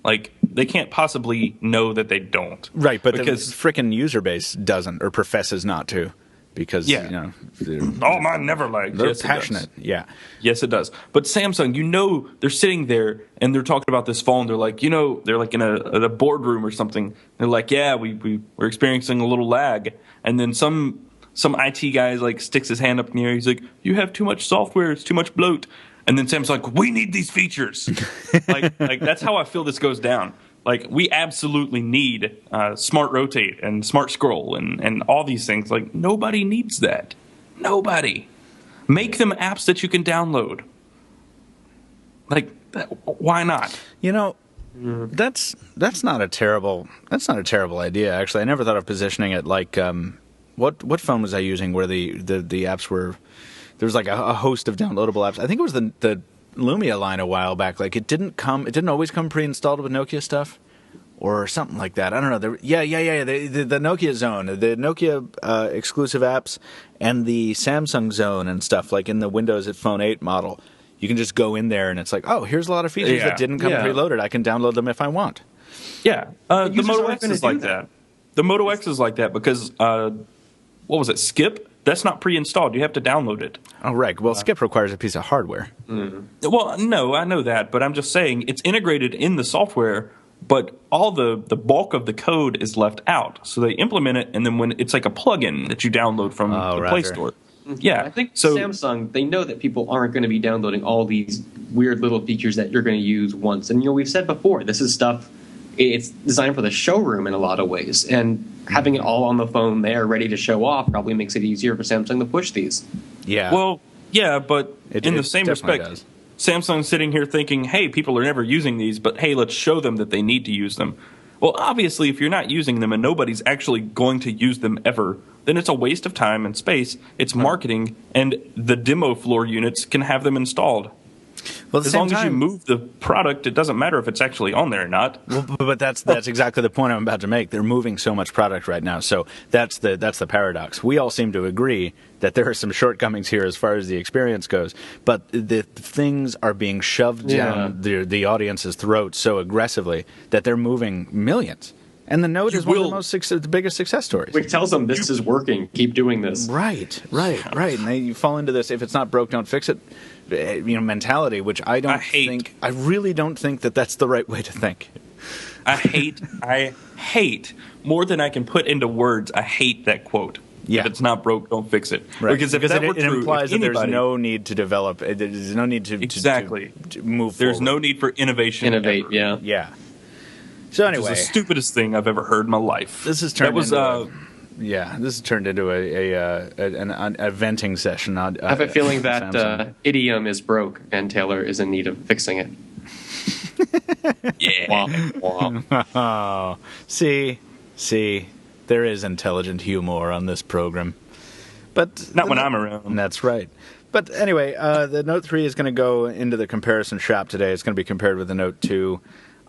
Like, they can't possibly know that they don't. Right, but because the frickin' user base doesn't or professes not to. because mine never lags. They're Yes, passionate. Yeah. Yes, it does. But Samsung, they're sitting there and they're talking about this phone. They're like, they're like in a boardroom or something. They're like, yeah, we're experiencing a little lag. And then some IT guy like sticks his hand up in the air. He's like, you have too much software. It's too much bloat. And then Sam's like, we need these features. like that's how I feel this goes down. Like, we absolutely need Smart Rotate and Smart Scroll and all these things. Like, nobody needs that. Nobody. Make them apps that you can download. Like, why not? That's not a terrible idea. Actually, I never thought of positioning it like what phone was I using where the apps were. There was like a host of downloadable apps. I think it was the Lumia line a while back. Like it didn't always come pre-installed with Nokia stuff or something like that. I don't know. The Nokia Zone, the Nokia exclusive apps and the Samsung Zone and stuff like in the Windows Phone 8 model. You can just go in there and it's like, oh, here's a lot of features that didn't come preloaded. I can download them if I want. Yeah. The Moto X is like that. The Moto X is like that because, what was it, Skip? That's not pre-installed. You have to download it. Oh, right. Well, Skip requires a piece of hardware. Well, no, I know that, but I'm just saying it's integrated in the software, but all the bulk of the code is left out. So they implement it, and then when it's like a plugin that you download from the Play Store. Yeah, I think Samsung, they know that people aren't going to be downloading all these weird little features that you're going to use once. And, we've said before, this is stuff, it's designed for the showroom in a lot of ways. And having it all on the phone there, ready to show off, probably makes it easier for Samsung to push these. Yeah. Well, yeah, but in the same respect, does. Samsung's sitting here thinking, hey, people are never using these, but hey, let's show them that they need to use them. Well, obviously, if you're not using them and nobody's actually going to use them ever, then it's a waste of time and space. It's marketing, and the demo floor units can have them installed. Well, as long as you move the product, it doesn't matter if it's actually on there or not. Well, but that's exactly the point I'm about to make. They're moving so much product right now, so that's the paradox. We all seem to agree that there are some shortcomings here as far as the experience goes, but the things are being shoved down the audience's throats so aggressively that they're moving millions. And the Note is one of the biggest success stories. Which tells them this is working. Keep doing this. Right. And you fall into this, if it's not broke, don't fix it, mentality, which I really don't think that that's the right way to think. I hate, more than I can put into words, I hate that quote. Yeah. If it's not broke, don't fix it. Right. Because if that were true, implies that there's no need to develop, there's no need to move forward. There's no need for innovation. Innovate, ever. Yeah. So anyway, it's the stupidest thing I've ever heard in my life. This has turned into a venting session. I have a feeling that idiom is broke, and Taylor is in need of fixing it. Oh, see, there is intelligent humor on this program, but not when I'm around. That's right. But anyway, the Note 3 is going to go into the comparison shop today. It's going to be compared with the Note 2.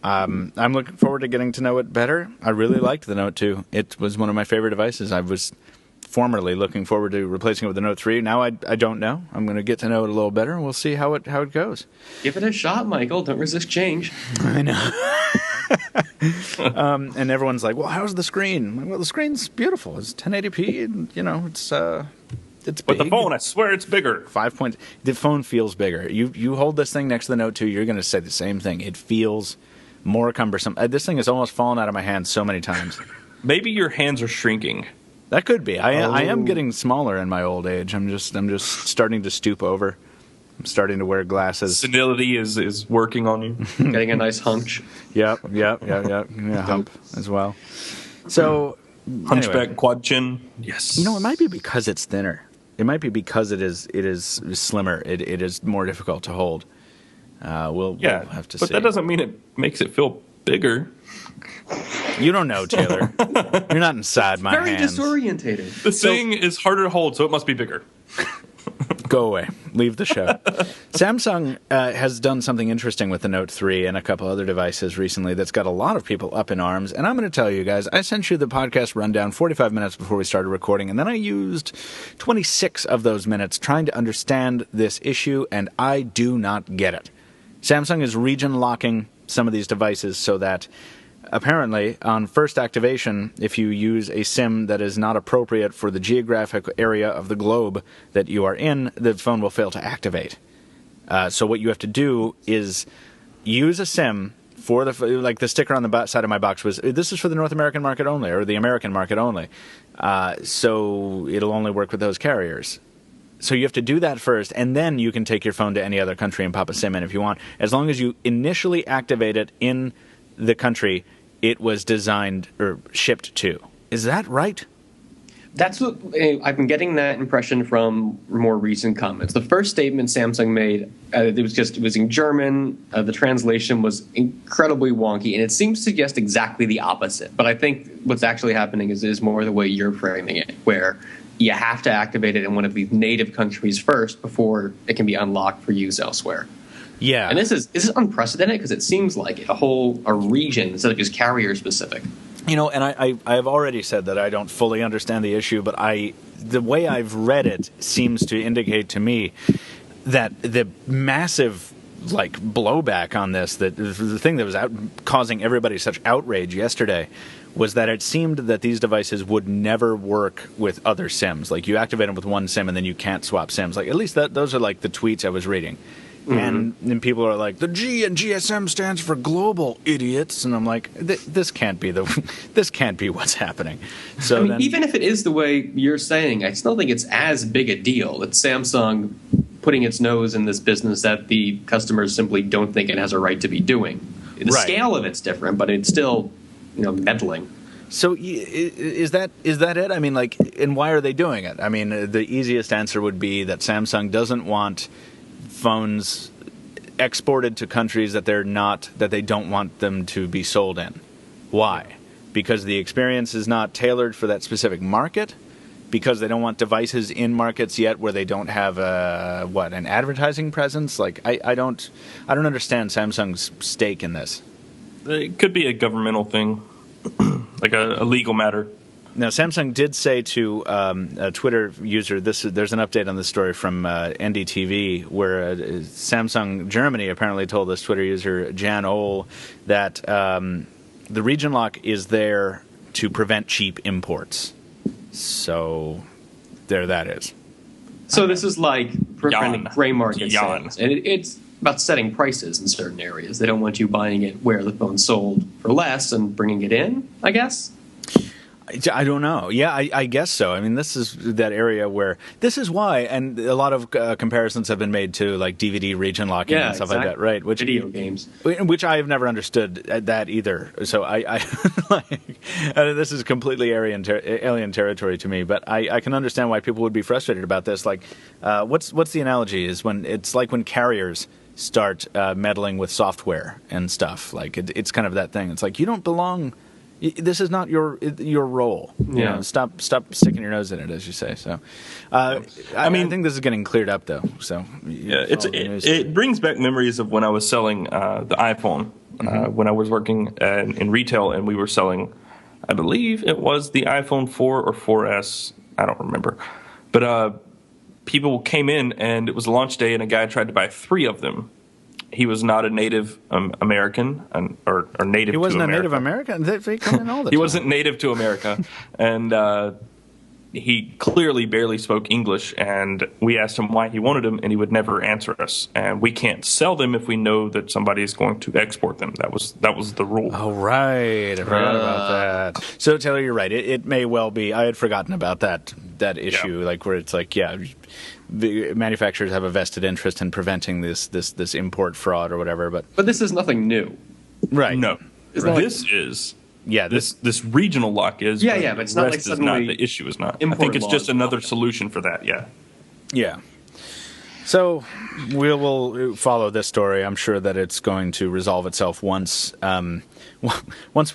I'm looking forward to getting to know it better. I really liked the Note 2. It was one of my favorite devices. I was formerly looking forward to replacing it with the Note 3. Now I don't know. I'm going to get to know it a little better, and we'll see how it goes. Give it a shot, Michael. Don't resist change. I know. And everyone's like, well, how's the screen? Well, the screen's beautiful. It's 1080p, and, it's big. But the phone, I swear it's bigger. The phone feels bigger. You hold this thing next to the Note 2, you're going to say the same thing. It feels more cumbersome. This thing has almost fallen out of my hands so many times. Maybe your hands are shrinking. That could be. I am getting smaller in my old age. I'm just starting to stoop over. I'm starting to wear glasses. Senility is working on you. Getting a nice hunch. Yep. Hump as well. So hunchback, quad chin. Yes. It might be because it's thinner. It might be because it is slimmer. It is more difficult to hold. We'll have to see. But that doesn't mean it makes it feel bigger. You don't know, Taylor. You're not inside my hands. Very disorientated. The thing is harder to hold, so it must be bigger. Go away. Leave the show. Samsung has done something interesting with the Note 3 and a couple other devices recently that's got a lot of people up in arms. And I'm going to tell you guys, I sent you the podcast rundown 45 minutes before we started recording, and then I used 26 of those minutes trying to understand this issue, and I do not get it. Samsung is region locking some of these devices so that apparently, on first activation, if you use a SIM that is not appropriate for the geographic area of the globe that you are in, the phone will fail to activate. So what you have to do is use a SIM for the sticker on the side of my box was, this is for the North American market only, or the American market only. So it'll only work with those carriers. So you have to do that first, and then you can take your phone to any other country and pop a SIM in if you want. As long as you initially activate it in the country it was designed or shipped to. Is that right? That's what I've been getting that impression from more recent comments. The first statement Samsung made, it was in German. The translation was incredibly wonky, and it seems to suggest exactly the opposite. But I think what's actually happening is more the way you're framing it, where you have to activate it in one of these native countries first before it can be unlocked for use elsewhere. Yeah, and this is unprecedented because it seems like a region instead of just carrier specific. You know, and I've already said that I don't fully understand the issue, but the way I've read it seems to indicate to me that the massive blowback on this, that the thing that was causing everybody such outrage yesterday, was that it seemed that these devices would never work with other SIMs. Like, you activate them with one SIM and then you can't swap SIMs. Like, at least those are like the tweets I was reading. Mm-hmm. And then people are like, the G in GSM stands for global, idiots. And I'm like, this can't be what's happening. So even if it is the way you're saying, I still think it's as big a deal. It's Samsung putting its nose in this business that the customers simply don't think it has a right to be doing. The scale of it's different, but it's still, meddling. So is that it? I mean, and why are they doing it? I mean, the easiest answer would be that Samsung doesn't want phones exported to countries that they don't want them to be sold in. Why? Because the experience is not tailored for that specific market? Because they don't want devices in markets yet where they don't have an advertising presence? I don't understand Samsung's stake in this. It could be a governmental thing, like a legal matter. Now, Samsung did say to a Twitter user, there's an update on this story from NDTV, where Samsung Germany apparently told this Twitter user, Jan Ohl, that the region lock is there to prevent cheap imports. So there that is. So this is like preventing gray market sales. And it's about setting prices in certain areas. They don't want you buying it where the phone's sold for less and bringing it in, I guess? I don't know. Yeah, I guess so. I mean, this is that area where this is why, and a lot of comparisons have been made to DVD region locking and stuff like that, right? Video games, which I have never understood that either. So this is completely alien territory to me. But I can understand why people would be frustrated about this. What's the analogy? Is when it's like when carriers start meddling with software and stuff. It's kind of that thing. It's like, you don't belong. This is not your role. Yeah. Stop sticking your nose in it, as you say. So, I think this is getting cleared up, though. So, it brings back memories of when I was selling the iPhone. When I was working in retail, and we were selling, I believe it was the iPhone 4 or 4S. I don't remember, but people came in, and it was launch day, and a guy tried to buy 3 of them. He was not a native American, or native. He wasn't to America. a native American. They come in all the time. He wasn't native to America, and he clearly barely spoke English. And we asked him why he wanted them, and he would never answer us. And we can't sell them if we know that somebody is going to export them. That was the rule. Oh, right. I forgot about that. So Taylor, you're right. It may well be. I had forgotten about that issue, where it's the manufacturers have a vested interest in preventing this import fraud or whatever, but this is nothing new, right? No, this is this regional lock is. But it's not like suddenly the issue is not. I think it's just another solution for that. Yeah. So we will follow this story. I'm sure that it's going to resolve itself once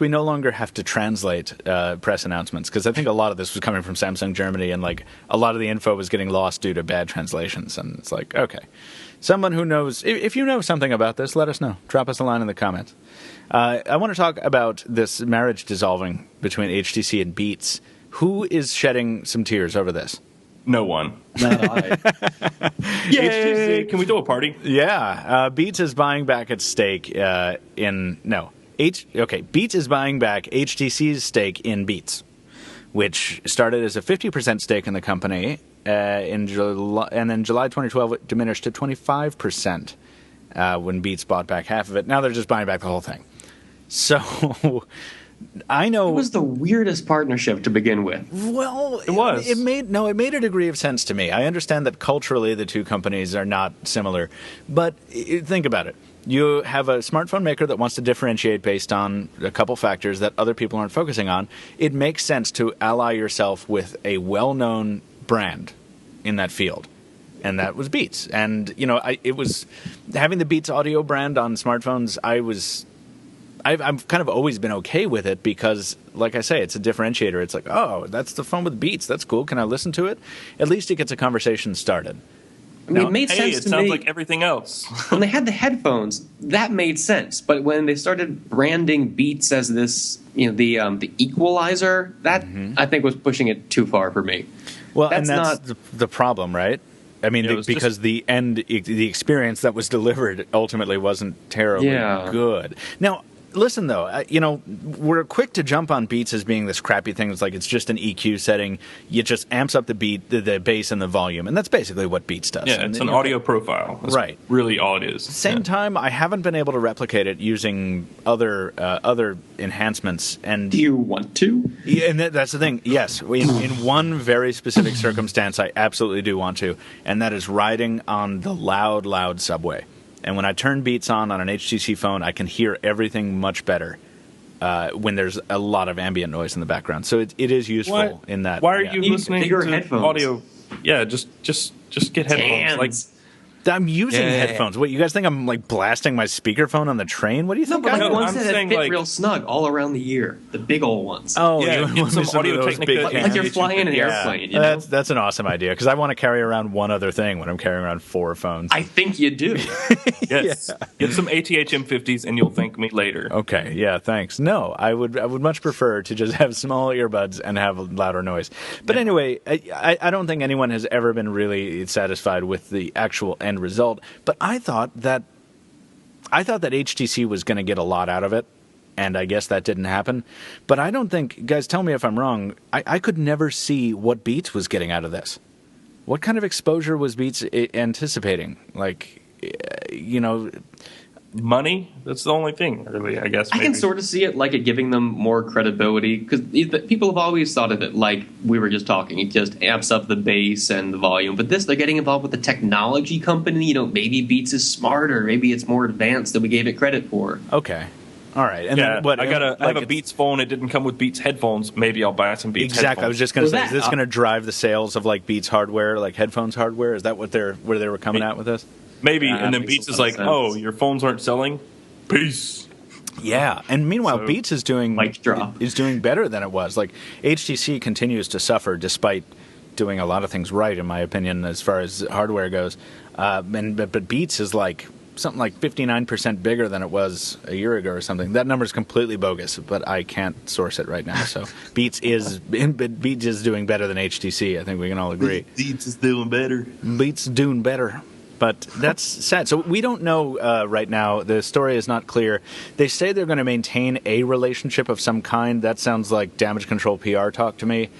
we no longer have to translate press announcements, because I think a lot of this was coming from Samsung Germany, and a lot of the info was getting lost due to bad translations. And it's like, okay, someone who knows, if you know something about this, let us know. Drop us a line in the comments. I want to talk about this marriage dissolving between HTC and Beats. Who is shedding some tears over this? No one. Not I. Yay! HTC. Can we throw a party? Yeah. Beats is buying back its stake Beats is buying back HTC's stake in Beats, which started as a 50% stake in the company in July, and then July 2012 it diminished to 25% when Beats bought back half of it. Now they're just buying back the whole thing. So I know it was the weirdest partnership to begin with. Well, it was. It made a degree of sense to me. I understand that culturally the two companies are not similar, but think about it. You have a smartphone maker that wants to differentiate based on a couple factors that other people aren't focusing on. It makes sense to ally yourself with a well-known brand in that field, and that was Beats. And it was having the Beats audio brand on smartphones. I've kind of always been okay with it because, like I say, it's a differentiator. It's like, oh, that's the phone with Beats. That's cool. Can I listen to it? At least it gets a conversation started. I mean, it made sense to me. It sounds like everything else. When they had the headphones, that made sense. But when they started branding Beats as this, the equalizer, that I think was pushing it too far for me. Well, that's not the problem, right? I mean, because the experience that was delivered ultimately wasn't terribly good. Now, listen, though, we're quick to jump on Beats as being this crappy thing. It's like it's just an EQ setting. It just amps up the beat, the bass, and the volume, and that's basically what Beats does. Yeah, it's an audio profile. That's right. Really all it is. Same time, I haven't been able to replicate it using other enhancements. And do you want to? Yeah, and that's the thing. Yes, in one very specific circumstance, I absolutely do want to, and that is riding on the loud subway. And when I turn Beats on an HTC phone, I can hear everything much better when there's a lot of ambient noise in the background. So it is useful in that. Why are you listening to headphones. Audio? Yeah, just get headphones. Like I'm using headphones. What, you guys think I'm like blasting my speakerphone on the train? What do you think? No, but like ones that fit real snug all around the ear. The big old ones. Oh, yeah, you want some Audio Technica. Like you're flying an airplane. You know? That's an awesome idea because I want to carry around one other thing when I'm carrying around 4 phones. I think you do. Yes. Get some ATH M50s and you'll thank me later. Okay, yeah, thanks. No, I would much prefer to just have small earbuds and have louder noise. But anyway, I don't think anyone has ever been really satisfied with the actual end result. But I thought that HTC was going to get a lot out of it, and I guess that didn't happen. But I don't think, guys, tell me if I'm wrong, I could never see what Beats was getting out of this. What kind of exposure was Beats anticipating? Like, money? That's the only thing, really, I guess. I can sort of see it like it giving them more credibility because people have always thought of it like we were just talking. It just amps up the bass and the volume. But they're getting involved with a technology company. Maybe Beats is smarter. Maybe it's more advanced than we gave it credit for. Okay. All right. And yeah, then what? I have a Beats phone. It didn't come with Beats headphones. Maybe I'll buy some Beats Exactly. headphones. I was just going to say, is this going to drive the sales of like Beats hardware, like headphones hardware? Is that where they were coming out with this? Maybe. And then Beats is like, oh, your phones aren't selling? Peace. Yeah, and meanwhile, Beats is doing better than it was. Like HTC continues to suffer despite doing a lot of things right, in my opinion, as far as hardware goes. But Beats is like something like 59% bigger than it was a year ago or something. That number is completely bogus, but I can't source it right now. So Beats is doing better than HTC. I think we can all agree. Beats is doing better. Beats doing better. But that's sad. So we don't know right now. The story is not clear. They say they're going to maintain a relationship of some kind. That sounds like damage control PR talk to me.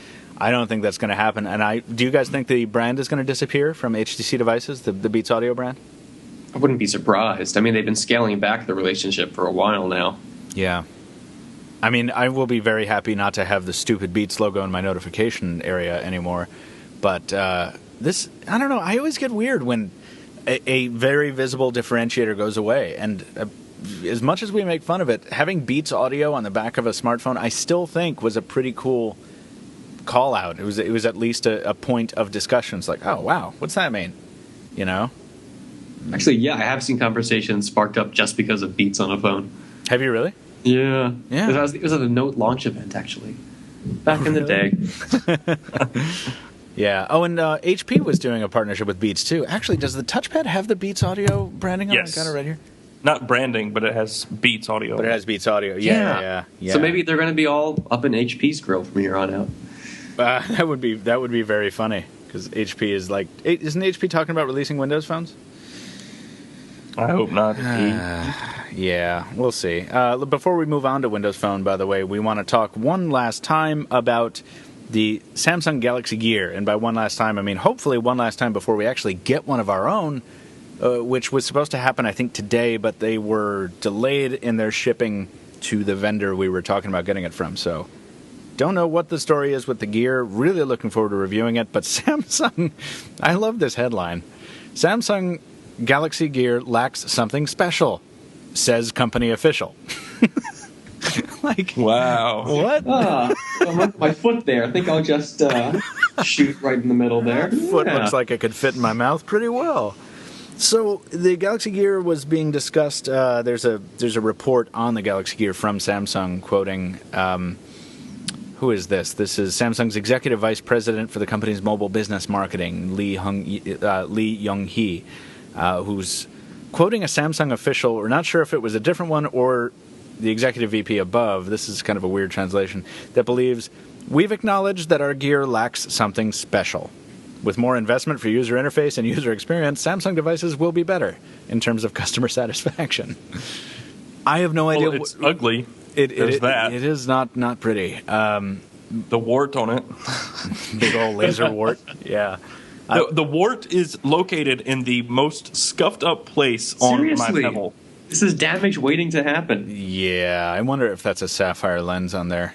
I don't think that's going to happen. And do you guys think the brand is going to disappear from HTC devices, the Beats Audio brand? I wouldn't be surprised. I mean, they've been scaling back the relationship for a while now. Yeah. I mean, I will be very happy not to have the stupid Beats logo in my notification area anymore. But I don't know. I always get weird when a very visible differentiator goes away. And as much as we make fun of it, having Beats audio on the back of a smartphone, I still think was a pretty cool call out. It was at least a point of discussion. It's like, oh, wow, what's that mean? Actually, yeah, I have seen conversations sparked up just because of Beats on a phone. Have you really? Yeah. Yeah. It was at a Note launch event, actually, back in the day. Yeah. Oh, and HP was doing a partnership with Beats, too. Actually, does the touchpad have the Beats audio branding on it? Yes. I got it right here. Not branding, but it has Beats audio. But it has Beats audio. Yeah. So maybe they're going to be all up in HP's grill from here on out. That would be very funny because HP is like, isn't HP talking about releasing Windows phones? I hope not. Yeah, we'll see. Before we move on to Windows Phone, by the way, we want to talk one last time about the Samsung Galaxy Gear. And by one last time, I mean hopefully one last time before we actually get one of our own, which was supposed to happen, I think, today, but they were delayed in their shipping to the vendor we were talking about getting it from. So don't know what the story is with the Gear. Really looking forward to reviewing it. But Samsung, I love this headline. Samsung Galaxy Gear lacks something special, says company official. Like, wow. What? My foot there. I think I'll just shoot right in the middle there. Foot looks like it could fit in my mouth pretty well. So the Galaxy Gear was being discussed. There's a report on the Galaxy Gear from Samsung quoting, who is this? This is Samsung's executive vice president for the company's mobile business marketing, Lee Young-hee, who's quoting a Samsung official. We're not sure if it was a different one or the executive VP above. This is kind of a weird translation, that believes, we've acknowledged that our Gear lacks something special. With more investment for user interface and user experience, Samsung devices will be better in terms of customer satisfaction. I have no idea. It's ugly. There's that. It is not pretty. The wart on it. Big old laser wart. Yeah. The wart is located in the most scuffed up place Seriously? on my Pebble. This is damage waiting to happen. Yeah, I wonder if that's a sapphire lens on there.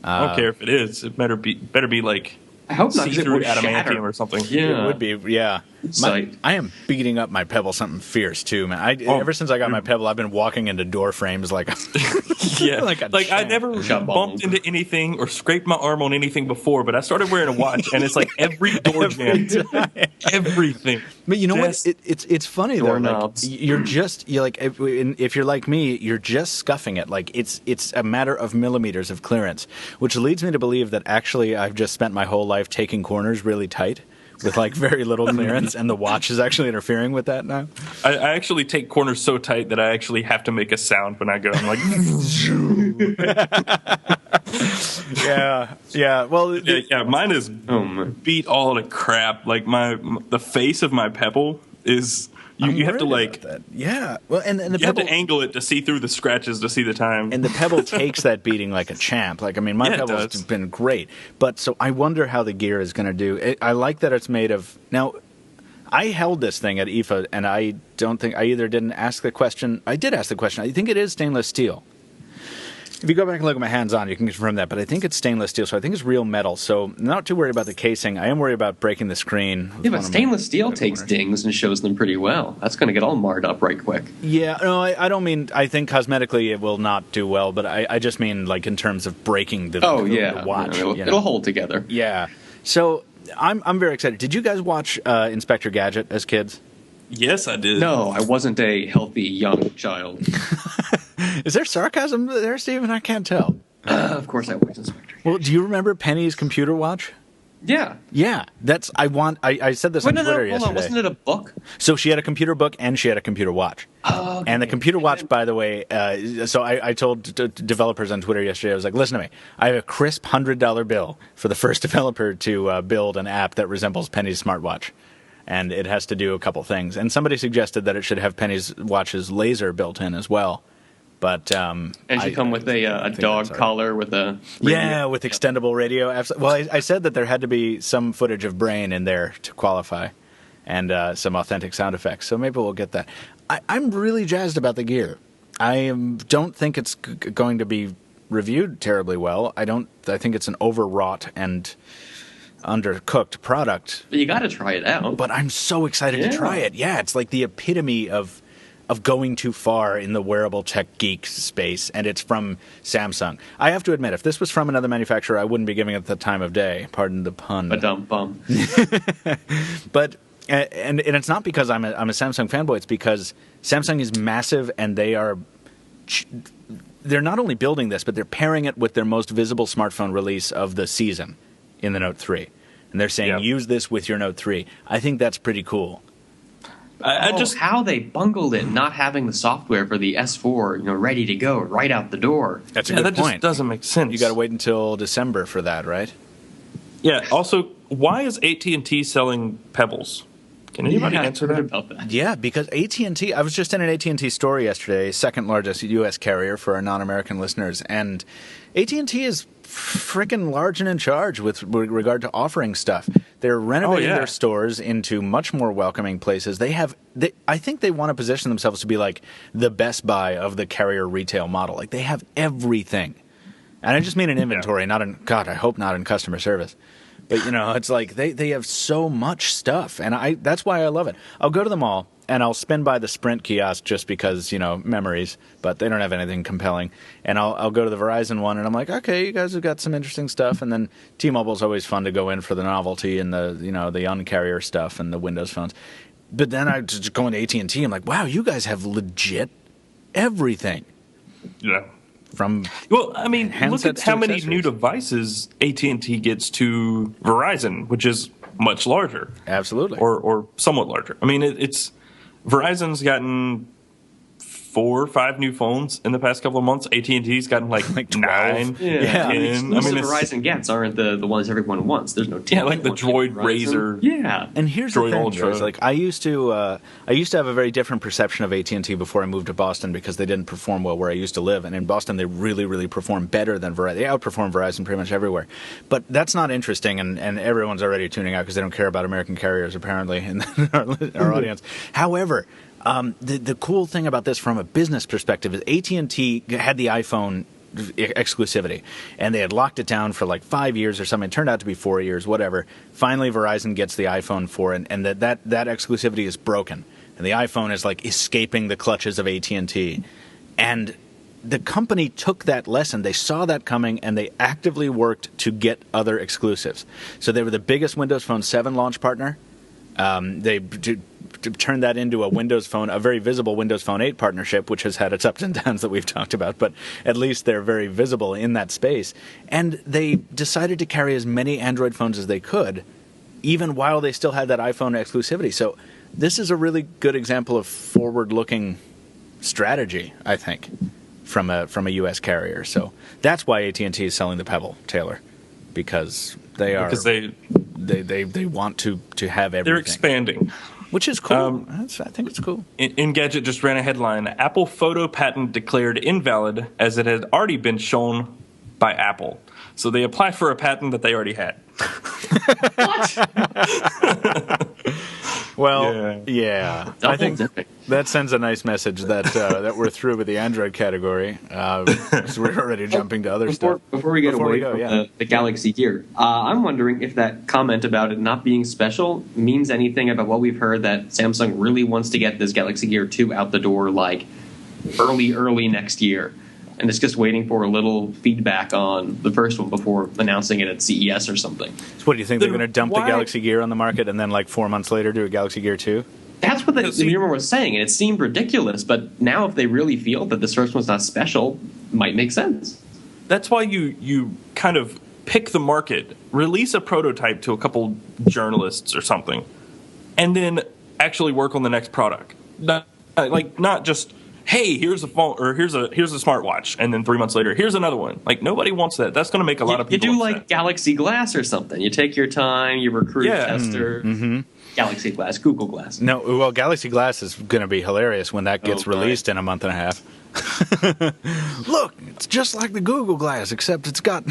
I don't care if it is. It better be like I hope not, 'cause it see-through would shatter. adamantium or something. Yeah. It would be, yeah. I am beating up my Pebble something fierce, too, man. Ever since I got my Pebble, I've been walking into door frames like yeah. like I never bumped into anything or scraped my arm on anything before, but I started wearing a watch, and it's like every door jam. Everything. But you know what? It's funny, though. Like, you're like, if you're like me, you're just scuffing it. Like, it's a matter of millimeters of clearance, which leads me to believe that actually I've just spent my whole life taking corners really tight with like very little clearance, and the watch is actually interfering with that now. I actually take corners so tight that I actually have to make a sound when I go. I'm like, yeah. Well, yeah. Mine is beat all to crap. Like the face of my Pebble is. You have to like, yeah. Well, and the you Pebble, have to angle it to see through the scratches to see the time. And the Pebble takes that beating like a champ. Like, I mean, my Pebble's been great, but so I wonder how the Gear is going to do. I like that it's made of. Now, I held this thing at IFA, and I don't think I either didn't ask the question. I did ask the question. I think it is stainless steel. If you go back and look at my hands on, you can confirm that. But I think it's stainless steel, so I think it's real metal. So I'm not too worried about the casing. I am worried about breaking the screen. Yeah, but stainless steel takes dings and shows them pretty well. That's going to get all marred up right quick. Yeah, no, I don't mean. I think cosmetically it will not do well, but I just mean like in terms of breaking the watch. It'll hold together. Yeah. So I'm very excited. Did you guys watch Inspector Gadget as kids? Yes, I did. No, I wasn't a healthy young child. Is there sarcasm there, Stephen? I can't tell. Of course I was Inspector. Well, do you remember Penny's computer watch? Yeah. Yeah. That's I said this on Twitter yesterday. Hold on. Wasn't it a book? So she had a computer book and she had a computer watch. Oh, okay. And the computer watch, by the way, so I told developers on Twitter yesterday, I was like, listen to me. I have a crisp $100 bill for the first developer to build an app that resembles Penny's smartwatch. And it has to do a couple things. And somebody suggested that it should have Penny's watch's laser built in as well. But and should come with a dog collar with a radio. Yeah, with extendable radio. Well, I said that there had to be some footage of Brain in there to qualify, and some authentic sound effects. So maybe we'll get that. I'm really jazzed about the Gear. I don't think it's going to be reviewed terribly well. I think it's an overwrought and undercooked product. But you got to try it out. But I'm so excited to try it. Yeah, it's like the epitome of going too far in the wearable tech geek space, and it's from Samsung. I have to admit, if this was from another manufacturer, I wouldn't be giving it the time of day. Pardon the pun. Ba-dum-bum. But and it's not because I'm a Samsung fanboy. It's because Samsung is massive, and they're not only building this, but they're pairing it with their most visible smartphone release of the season in the Note 3. And they're saying, use this with your Note 3. I think that's pretty cool. How they bungled it, not having the software for the S4, ready to go right out the door. That's a good point. That just doesn't make sense. You got to wait until December for that, right? Yeah. Also, why is AT&T selling Pebbles? Can anybody answer that? About that? Yeah, because AT&T, I was just in an AT&T store yesterday, second largest U.S. carrier for our non-American listeners, and AT&T is freaking large and in charge with regard to offering stuff. They're renovating their stores into much more welcoming places. I think they want to position themselves to be like the Best Buy of the carrier retail model. Like, they have everything. And I just mean in inventory, not in, God, I hope not in customer service. But, it's like they have so much stuff, and that's why I love it. I'll go to the mall, and I'll spin by the Sprint kiosk just because, memories, but they don't have anything compelling. And I'll go to the Verizon one, and I'm like, okay, you guys have got some interesting stuff. And then T-Mobile's always fun to go in for the novelty and the uncarrier stuff and the Windows phones. But then I just go into AT&T, I'm like, wow, you guys have legit everything. Yeah. Look at how many new devices AT&T gets to Verizon, which is much larger. Absolutely. Or somewhat larger. I mean, it's Verizon's gotten 4 or 5 new phones in the past couple of months. AT&T's gotten like 9, 10. The Verizon gets aren't the ones everyone wants. There's no like the Droid Razr. Yeah. And here's Droid the thing, Ultra. guys, like I used to have a very different perception of AT&T before I moved to Boston because they didn't perform well where I used to live. And in Boston, they really, really perform better than Verizon. They outperform Verizon pretty much everywhere. But that's not interesting, and everyone's already tuning out because they don't care about American carriers, apparently, in our audience. However, the cool thing about this from a business perspective is AT&T had the iPhone exclusivity, and they had locked it down for like 5 years or something. It turned out to be 4 years, whatever. Finally, Verizon gets the iPhone for it, and that exclusivity is broken, and the iPhone is like escaping the clutches of AT&T. And the company took that lesson. They saw that coming, and they actively worked to get other exclusives. So they were the biggest Windows Phone 7 launch partner. They turned that into a very visible Windows Phone 8 partnership, which has had its ups and downs that we've talked about, but at least they're very visible in that space. And they decided to carry as many Android phones as they could, even while they still had that iPhone exclusivity. So this is a really good example of forward-looking strategy, I think, from a U.S. carrier. So that's why AT&T is selling the Pebble, Taylor, because they want to have everything. They're expanding. Which is cool. I think it's cool. Engadget just ran a headline: Apple photo patent declared invalid as it had already been shown by Apple. So they applied for a patent that they already had. What? Well, yeah. I think that sends a nice message that we're through with the Android category. So we're already jumping to other stuff. Before we go, the Galaxy Gear, I'm wondering if that comment about it not being special means anything about what we've heard that Samsung really wants to get this Galaxy Gear 2 out the door like early next year. And it's just waiting for a little feedback on the first one before announcing it at CES or something. So what do you think? They're going to dump the Galaxy Gear on the market and then like 4 months later do a Galaxy Gear 2? That's what the rumor was saying, and it seemed ridiculous. But now if they really feel that this first one's not special, it might make sense. That's why you kind of pick the market, release a prototype to a couple journalists or something, and then actually work on the next product. Not just, hey, here's a phone or here's a smartwatch, and then 3 months later, here's another one. Like, nobody wants that. That's going to make a lot of people upset. Like Galaxy Glass or something. You take your time, you recruit a tester. Mm-hmm. Galaxy Glass, Google Glass. No, well, Galaxy Glass is going to be hilarious when that gets released in a month and a half. Look, it's just like the Google Glass, except it's got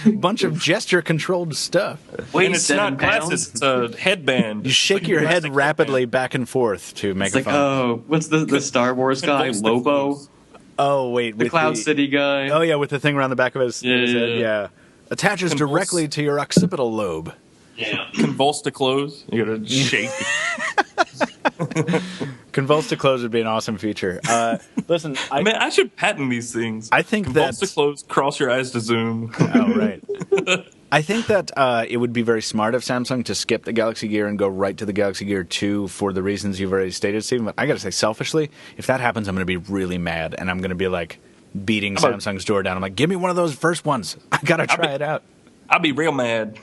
a bunch of gesture-controlled stuff. Wait, and it's not glasses; it's a headband. You shake your head rapidly back and forth to make a phone. Oh, what's the Star Wars guy, Lobo? Oh, wait, the Cloud City guy. Oh, yeah, with the thing around the back of his head. Yeah, attaches directly to your occipital lobe. Yeah, convulse to close. You gotta shake. Convulse to close would be an awesome feature. Listen, I should patent these things. I think convulse to close, cross your eyes to zoom. Oh, right. I think that it would be very smart of Samsung to skip the Galaxy Gear and go right to the Galaxy Gear 2 for the reasons you've already stated, Stephen. But I got to say, selfishly, if that happens, I'm going to be really mad, and I'm going to be like beating Samsung's door down. I'm like, give me one of those first ones. I got to try it out. I'll be real mad.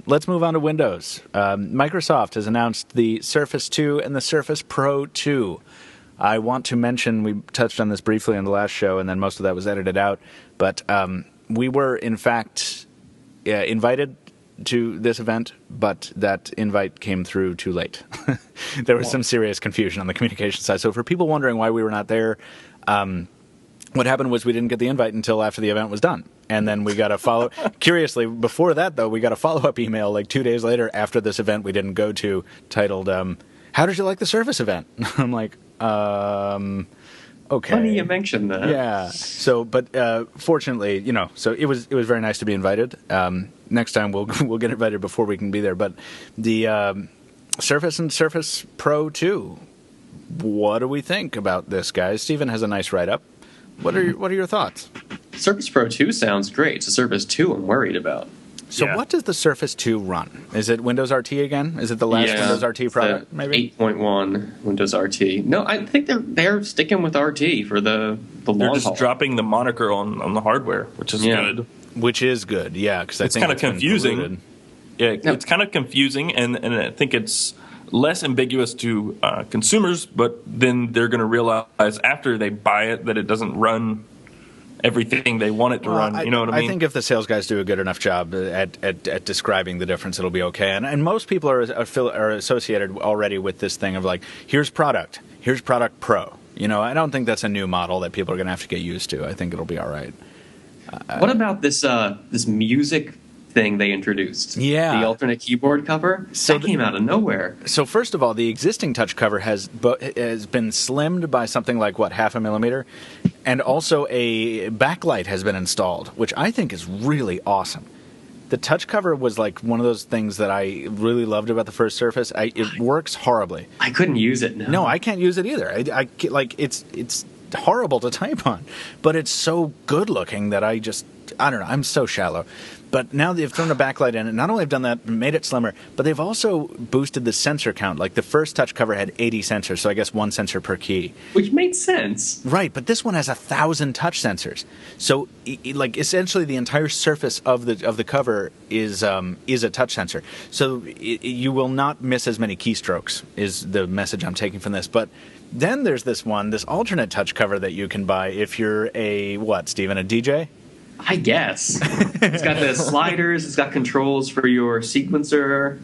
Let's move on to Windows. Microsoft has announced the Surface 2 and the Surface Pro 2. I want to mention, we touched on this briefly on the last show, and then most of that was edited out, but we were, in fact, invited to this event, but that invite came through too late. There was some serious confusion on the communication side. So for people wondering why we were not there, what happened was we didn't get the invite until after the event was done. And then we got a follow. Curiously, before that, though, we got a follow-up email like 2 days later after this event we didn't go to, titled, "How did you like the Surface event?" I'm like, okay. Funny you mentioned that. Yeah. So, but fortunately, so it was very nice to be invited. Next time we'll get invited before we can be there. But the Surface and Surface Pro 2. What do we think about this, guys? Steven has a nice write-up. What are your thoughts? Surface Pro 2 sounds great. It's a Surface 2 I'm worried about. So what does the Surface 2 run? Is it Windows RT again? Is it the last Windows RT product, maybe? 8.1 Windows RT. No, I think they're sticking with RT for the long They're just haul. dropping the moniker on the hardware, which is good. Which is good, yeah, because I it's think kind of confusing. Yeah, it's kind of confusing, and I think it's less ambiguous to consumers, but then they're going to realize after they buy it that it doesn't run everything they want it to run. You know what I mean? I think if the sales guys do a good enough job at describing the difference, it'll be okay. And most people are associated already with this thing of like, here's product pro. I don't think that's a new model that people are going to have to get used to. I think it'll be all right. What about this music thing they introduced? Yeah. The alternate keyboard cover? That came out of nowhere. So first of all, the existing touch cover has been slimmed by something like, half a millimeter? And also a backlight has been installed, which I think is really awesome. The touch cover was like one of those things that I really loved about the first Surface. It works horribly. I couldn't use it, no. No, I can't use it either. It's horrible to type on, but it's so good looking that I don't know, I'm so shallow. But now they've thrown a backlight in it. Not only have done that, made it slimmer, but they've also boosted the sensor count. Like the first touch cover had 80 sensors, so I guess one sensor per key. Which made sense. Right, but this one has 1,000 touch sensors. So, essentially, the entire surface of the cover is a touch sensor. So you will not miss as many keystrokes. Is the message I'm taking from this. But then there's this alternate touch cover that you can buy if you're Steven, a DJ? I guess. It's got the sliders, it's got controls for your sequencer.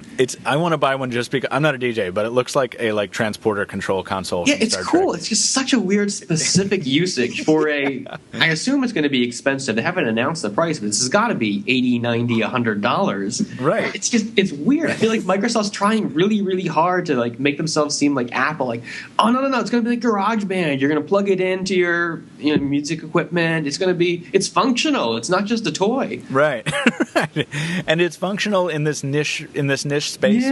I want to buy one just because I'm not a DJ, but it looks like a transporter control console. Yeah, it's cool. It's just such a weird specific usage for I assume it's going to be expensive. They haven't announced the price, but this has got to be $80, $90, $100. Right. It's weird. I feel like Microsoft's trying really, really hard to make themselves seem like Apple. Like, oh no, it's going to be like GarageBand. You're going to plug it into your music equipment. It's functional. It's not just a toy. Right. And it's functional in this niche space,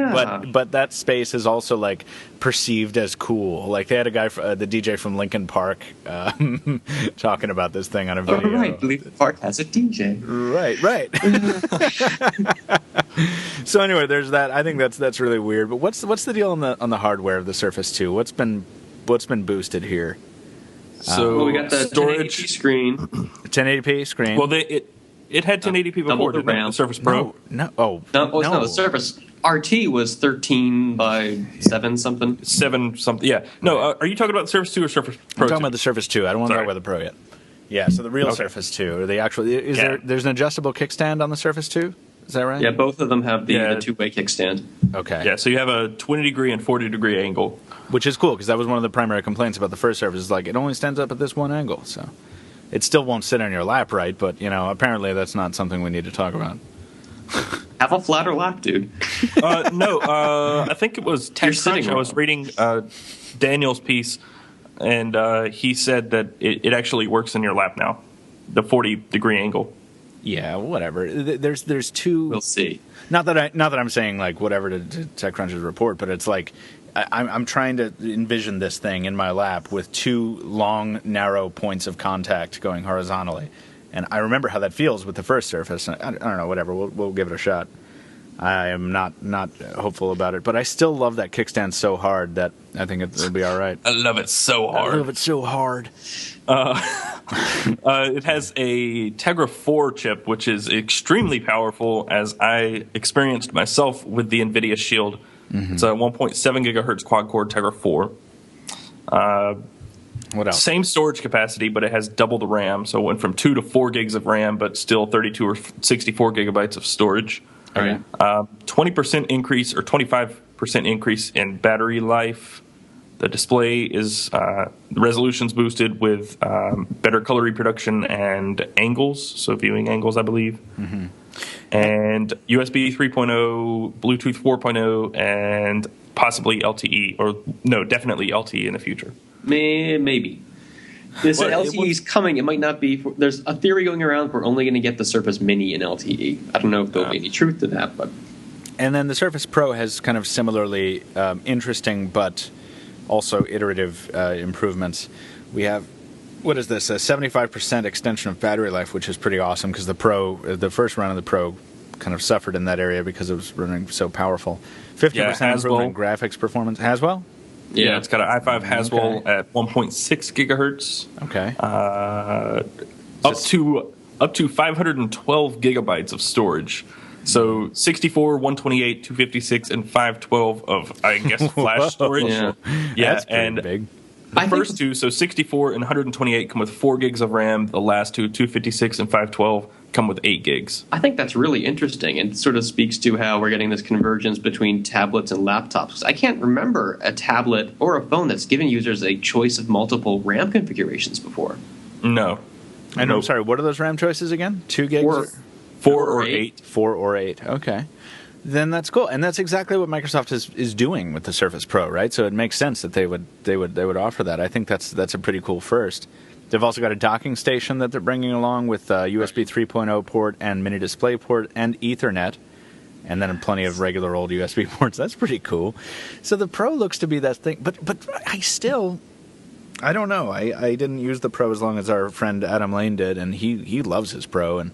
but that space is also perceived as cool. Like they had a guy, the DJ from Linkin Park, talking about this thing on a video. Oh, right. Linkin Park has a DJ. Right. So anyway, there's that. I think that's really weird. But what's the deal on the hardware of the Surface 2? What's been boosted here? So we got the storage 1080p screen. 1080p screen. Well, it had 1080p before, didn't it? The Surface Pro. No. The Surface RT was 13 by 7 something. 7 something. Yeah. No. Are you talking about the Surface 2 or Surface Pro? I'm talking about the Surface 2. I don't want to talk about the Pro yet. Yeah. So the real Surface 2, or the actual there's an adjustable kickstand on the Surface 2. Is that right? Yeah, both of them have the two-way kickstand. Okay. Yeah, so you have a 20-degree and 40-degree angle. Which is cool, because that was one of the primary complaints about the first Surface. Is it only stands up at this one angle. So it still won't sit on your lap right, but, apparently that's not something we need to talk about. Have a flatter lap, dude. No, I think it was TechCrunch. I was reading Daniel's piece, and he said that it actually works in your lap now, the 40-degree angle. Yeah, whatever. There's two. We'll see. Not that I'm saying whatever to TechCrunch's report, but it's I'm trying to envision this thing in my lap with two long, narrow points of contact going horizontally, and I remember how that feels with the first Surface. I don't know, whatever. We'll give it a shot. I am not hopeful about it, but I still love that kickstand so hard that I think it'll be all right. I love it so hard. I love it so hard. It has a Tegra 4 chip, which is extremely powerful, as I experienced myself with the NVIDIA Shield. Mm-hmm. It's a 1.7 gigahertz quad-core Tegra 4. What else? Same storage capacity, but it has double the RAM. So it went from 2 to 4 gigs of RAM, but still 32 or 64 gigabytes of storage. All right. 20% increase or 25% increase in battery life. The display is the resolution's boosted with better color reproduction and angles, so viewing angles, I believe. Mm-hmm. And USB 3.0, Bluetooth 4.0, and possibly LTE, or no, definitely LTE in the future. Maybe. They said LTE is coming. It might not be. There's a theory going around we're only going to get the Surface Mini in LTE. I don't know if there'll be any truth to that, but. And then the Surface Pro has kind of similarly interesting but also iterative improvements. We have, what is this, a 75% extension of battery life, which is pretty awesome because the first run of the Pro kind of suffered in that area because it was running so powerful. 50% improvement in graphics performance. Haswell? Yeah, it's got an i5 Haswell at 1.6 gigahertz. Okay. Up to 512 gigabytes of storage. So 64, 128, 256, and 512 of, I guess, flash storage. Yeah, that's pretty big. The first two, so 64 and 128, come with 4 gigs of RAM. The last two, 256 and 512, come with 8 gigs. I think that's really interesting and sort of speaks to how we're getting this convergence between tablets and laptops. I can't remember a tablet or a phone that's given users a choice of multiple RAM configurations before. No. And I'm sorry, what are those RAM choices again? 2 gigs? 4 or 8. 4 or 8, okay. Then that's cool, and that's exactly what Microsoft is doing with the Surface Pro, right? So it makes sense that they would offer that. I think that's a pretty cool first. They've also got a docking station that they're bringing along with USB 3.0 port and mini display port and Ethernet, and then plenty of regular old USB ports. That's pretty cool. So the Pro looks to be that thing, but I don't know. I didn't use the Pro as long as our friend Adam Lane did, and he loves his Pro. And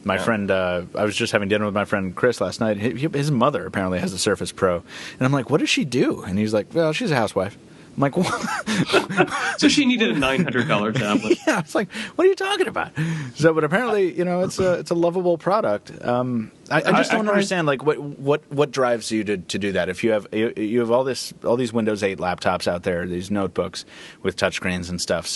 my friend, I was just having dinner with my friend Chris last night. His mother apparently has a Surface Pro, and I'm like, "What does she do?" And he's like, "Well, she's a housewife." I'm like, "What?" So she needed a $900 tablet. Yeah, it's like, what are you talking about? So, but apparently, it's a lovable product. I just don't understand, like, what drives you to do that? If you have all these Windows 8 laptops out there, these notebooks with touchscreens and stuff,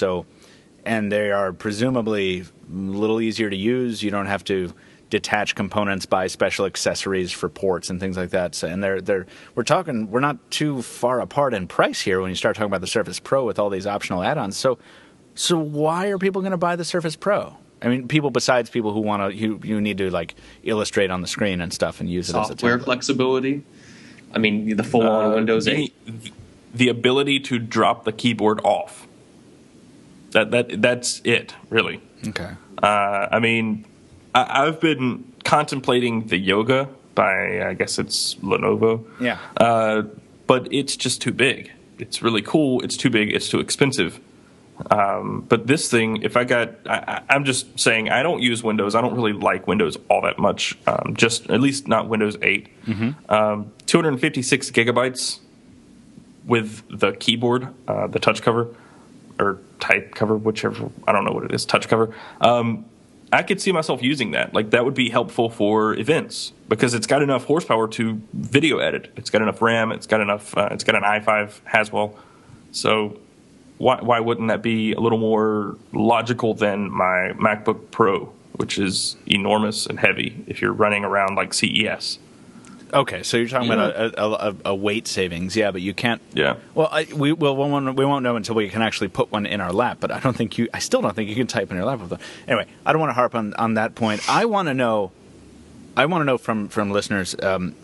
and they are presumably a little easier to use. You don't have to detach components, buy special accessories for ports and things like that. So, and we're not too far apart in price here when you start talking about the Surface Pro with all these optional add-ons. So why are people going to buy the Surface Pro? I mean, besides people who want to, you need to like illustrate on the screen and stuff and use it as a software flexibility. I mean, the full-on Windows 8. The ability to drop the keyboard off. That's it, really. Okay. I mean, I've been contemplating the Yoga by, I guess it's Lenovo. Yeah. But it's just too big. It's really cool. It's too big. It's too expensive. But this thing, I'm just saying, I don't use Windows. I don't really like Windows all that much. Just at least not Windows 8. Mm-hmm. 256 gigabytes with the keyboard, the touch cover. Or type cover, whichever, I don't know what it is, touch cover. I could see myself using that. Like, that would be helpful for events because it's got enough horsepower to video edit. It's got enough RAM. It's got enough. It's got an i5 Haswell. So why wouldn't that be a little more logical than my MacBook Pro, which is enormous and heavy if you're running around like CES? Okay, so you're talking about a weight savings, yeah, but you can't. Yeah. Well, we won't know until we can actually put one in our lap. But I still don't think you can type in your lap with them. Anyway, I don't want to harp on that point. I want to know from listeners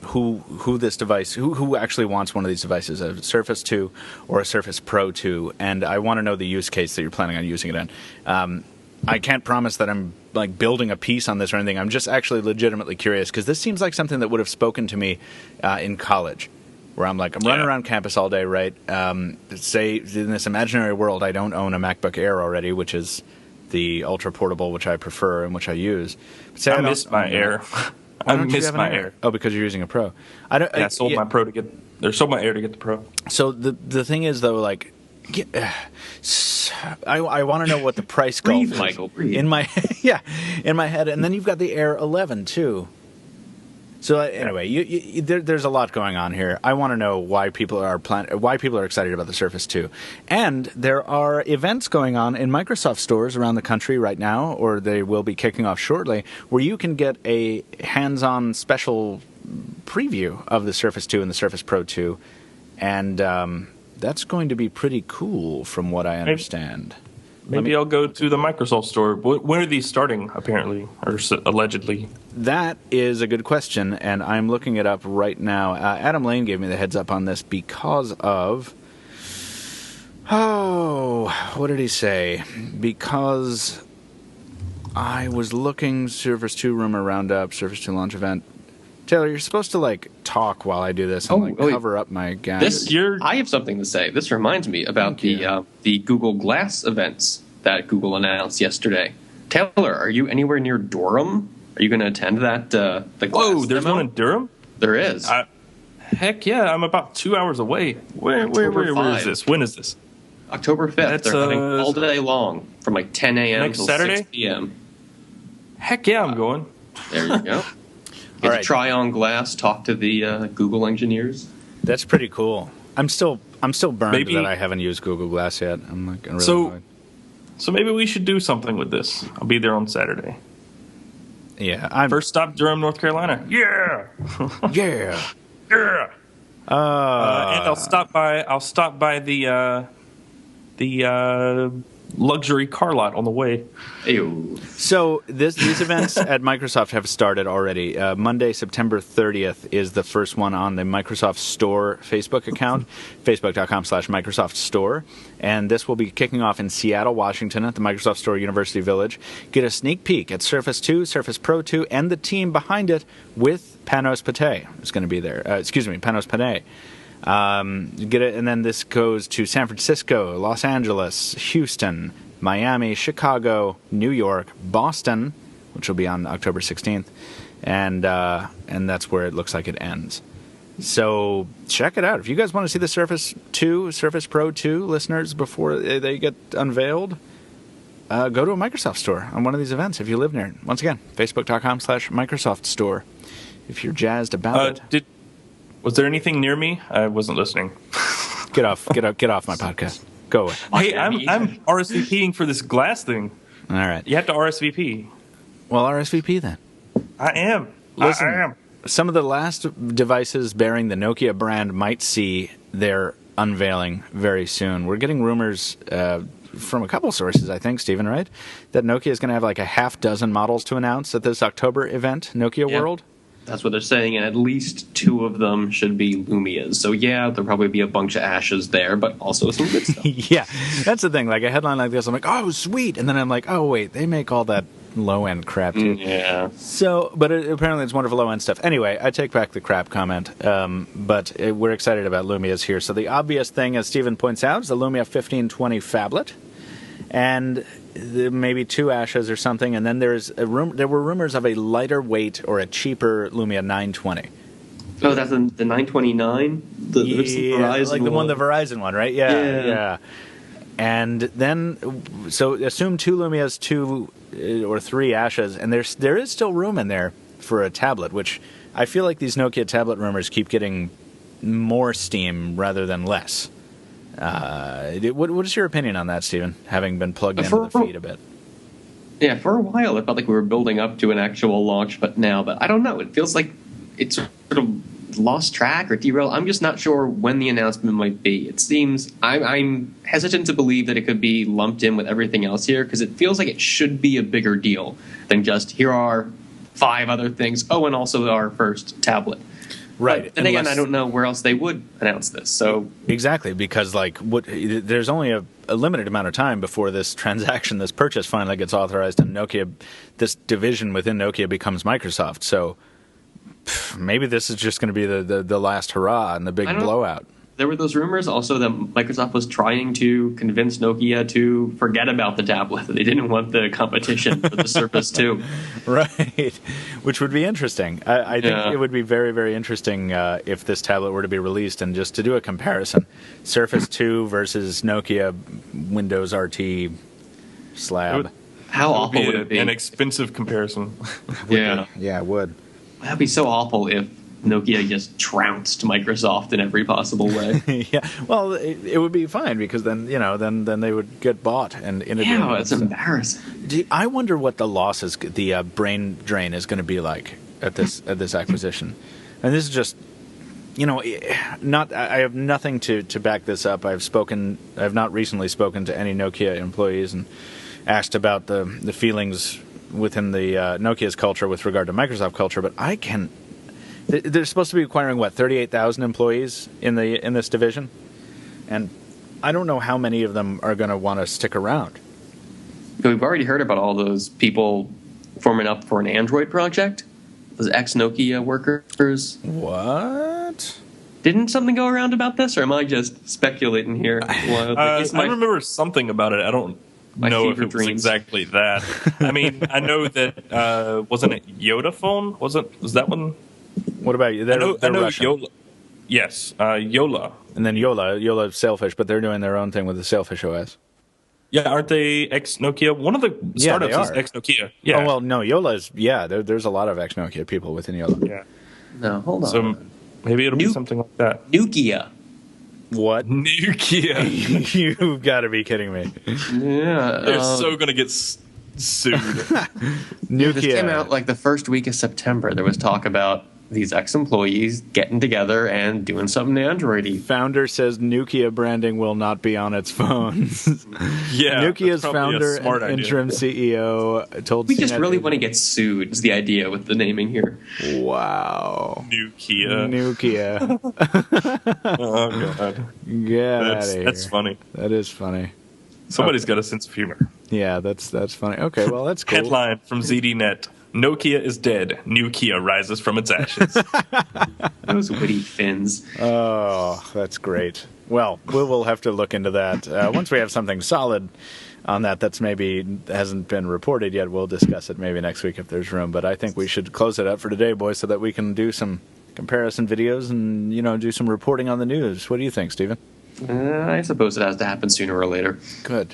who this device, who actually wants one of these devices, a Surface 2 or a Surface Pro 2, and I want to know the use case that you're planning on using it in. I can't promise that I'm like building a piece on this or anything. I'm just actually legitimately curious because this seems like something that would have spoken to me in college, where I'm running around campus all day, right? Say in this imaginary world, I don't own a MacBook Air already, which is the ultra portable, which I prefer and which I use. Say I miss my Air. I miss my Air. Oh, because you're using a Pro. I sold my Pro sold my Air to get the Pro. So the thing is though, like. I want to know what the price gulf is. Michael, breathe. In my head, and then you've got the Air 11 too. So anyway, there's a lot going on here. I want to know why people are excited about the Surface 2, and there are events going on in Microsoft stores around the country right now, or they will be kicking off shortly, where you can get a hands-on special preview of the Surface 2 and the Surface Pro 2, and that's going to be pretty cool, from what I understand. Maybe I'll go to the Microsoft store. When are these starting, apparently, or allegedly? That is a good question, and I'm looking it up right now. Adam Lane gave me the heads up on this because of... what did he say? Because I was looking Surface 2 rumor roundup, Surface 2 launch event. Taylor, you're supposed to talk while I do this and cover up my gaps. I have something to say. This reminds me about the Google Glass events that Google announced yesterday. Taylor, are you anywhere near Durham? Are you going to attend that? The Glass there's demo? one in Durham? There is. Heck yeah, I'm about 2 hours away. Where is this? When is this? October 5th. They're running all day long from 10 a.m. till Saturday? 6 p.m. Heck yeah, I'm going. There you go. Get to try on Glass, talk to the Google engineers. That's pretty cool. I'm still burned that I haven't used Google Glass yet. I'm really annoyed. So maybe we should do something with this. I'll be there on Saturday. Yeah, first stop Durham, North Carolina. Yeah, yeah, yeah. And I'll stop by the luxury car lot on the way. Ew. So these events at Microsoft have started already. Monday, September 30th is the first one on the Microsoft Store Facebook account, facebook.com/Microsoft Store. And this will be kicking off in Seattle, Washington at the Microsoft Store University Village. Get a sneak peek at Surface 2, Surface Pro 2, and the team behind it with Panos Panay is going to be there. Panos Panay. Get it, and then this goes to San Francisco, Los Angeles, Houston, Miami, Chicago, New York, Boston, which will be on October 16th, and that's where it looks like it ends. So check it out. If you guys want to see the Surface 2, Surface Pro 2, listeners, before they get unveiled, go to a Microsoft store on one of these events if you live near it. Once again, facebook.com/Microsoft Store if you're jazzed about it. Was there anything near me? I wasn't listening. Get off my podcast. Go away. Hey, I'm RSVPing for this Glass thing. All right. You have to RSVP. Well, RSVP then. I am. Listen, I am. Some of the last devices bearing the Nokia brand might see their unveiling very soon. We're getting rumors from a couple sources, I think, Stephen, right? That Nokia is going to have a half dozen models to announce at this October event, Nokia World. That's what they're saying, and at least 2 of them should be Lumias. So, yeah, there'll probably be a bunch of ashes there, but also some good stuff. Yeah, that's the thing. A headline like this, I'm like, oh, sweet. And then I'm like, oh, wait, they make all that low-end crap, too. Yeah. So, but apparently it's wonderful low-end stuff. Anyway, I take back the crap comment, but we're excited about Lumias here. So the obvious thing, as Stephen points out, is the Lumia 1520 phablet. And maybe 2 ashes or something, and then there were rumors of a lighter weight or a cheaper Lumia 920. Oh, that's the 929? The Verizon the Verizon one, right? Yeah. And then, so assume 2 Lumias, 2 or 3 ashes, and there is still room in there for a tablet, which I feel like these Nokia tablet rumors keep getting more steam rather than less. What is your opinion on that, Stephen, having been plugged into the feed a bit? Yeah, for a while it felt like we were building up to an actual launch, but I don't know. It feels like it's sort of lost track or derailed. I'm just not sure when the announcement might be. It seems I'm hesitant to believe that it could be lumped in with everything else here, because it feels like it should be a bigger deal than just here are 5 other things. Oh, and also our first tablet. Right. But then again, I don't know where else they would announce this. So exactly, because there's only a limited amount of time before this transaction, this purchase finally gets authorized, and Nokia, this division within Nokia becomes Microsoft. So maybe this is just going to be the last hurrah and the big blowout. There were those rumors also that Microsoft was trying to convince Nokia to forget about the tablet. They didn't want the competition for the Surface 2. Right, which would be interesting. I think it would be very, very interesting if this tablet were to be released, and just to do a comparison. Surface 2 versus Nokia Windows RT slab. How awful would it be? An expensive comparison. Yeah, it would. That'd be so awful if Nokia just trounced Microsoft in every possible way. Yeah, well, it would be fine because then then they would get bought and integrated. Yeah, it's embarrassing. I wonder what the losses, the brain drain is going to be like at this acquisition. And this is just, I have nothing to back this up. I have not recently spoken to any Nokia employees and asked about the feelings within the Nokia's culture with regard to Microsoft culture, but they're supposed to be acquiring 38,000 employees in this division, and I don't know how many of them are going to want to stick around. But we've already heard about all those people forming up for an Android project. Those ex-Nokia workers. What? Didn't something go around about this, or am I just speculating here? I remember something about it. I don't know if it was exactly that. I mean, I know that wasn't it Yoda phone? Was that one? What about you? They're I know Russian. Yola. Yes, Yola. And then Yola Sailfish, but they're doing their own thing with the Sailfish OS. Yeah, aren't they ex-Nokia? One of the startups is ex-Nokia. Yeah. Oh, well, no, Yola is, there's a lot of ex-Nokia people within Yola. Yeah. No, hold on. So maybe it'll be something like that. Nokia. What? Nokia. You've got to be kidding me. Yeah. They're so going to get sued. Nokia. This came out like the first week of September. There was talk about these ex-employees getting together and doing something Android-y. Founder says Nokia branding will not be on its phones. Yeah. Nokia's founder and interim CEO told We just really want to get sued is the idea with the naming here. Wow. Nokia. Oh, God. Get out of here. That's funny. That is funny. Somebody's got a sense of humor. Yeah, that's funny. Okay, well, that's cool. Headline from ZDNet. Nokia is dead. Nokia rises from its ashes. Those witty fins. Oh, that's great. Well, we'll have to look into that. Once we have something solid on that's maybe hasn't been reported yet, we'll discuss it maybe next week if there's room. But I think we should close it up for today, boys, so that we can do some comparison videos and, do some reporting on the news. What do you think, Stephen? I suppose it has to happen sooner or later. Good.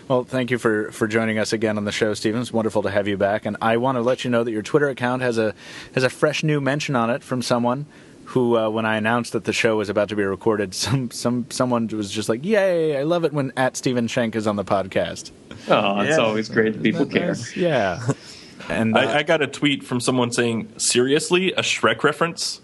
Well, thank you for joining us again on the show, Stephen. It's wonderful to have you back. And I want to let you know that your Twitter account has a fresh new mention on it from someone who, when I announced that the show was about to be recorded, someone was just like, "Yay! I love it when @StephenSchenck is on the podcast." Oh, it's always great that people care. Yeah. And I got a tweet from someone saying, "Seriously, a Shrek reference?"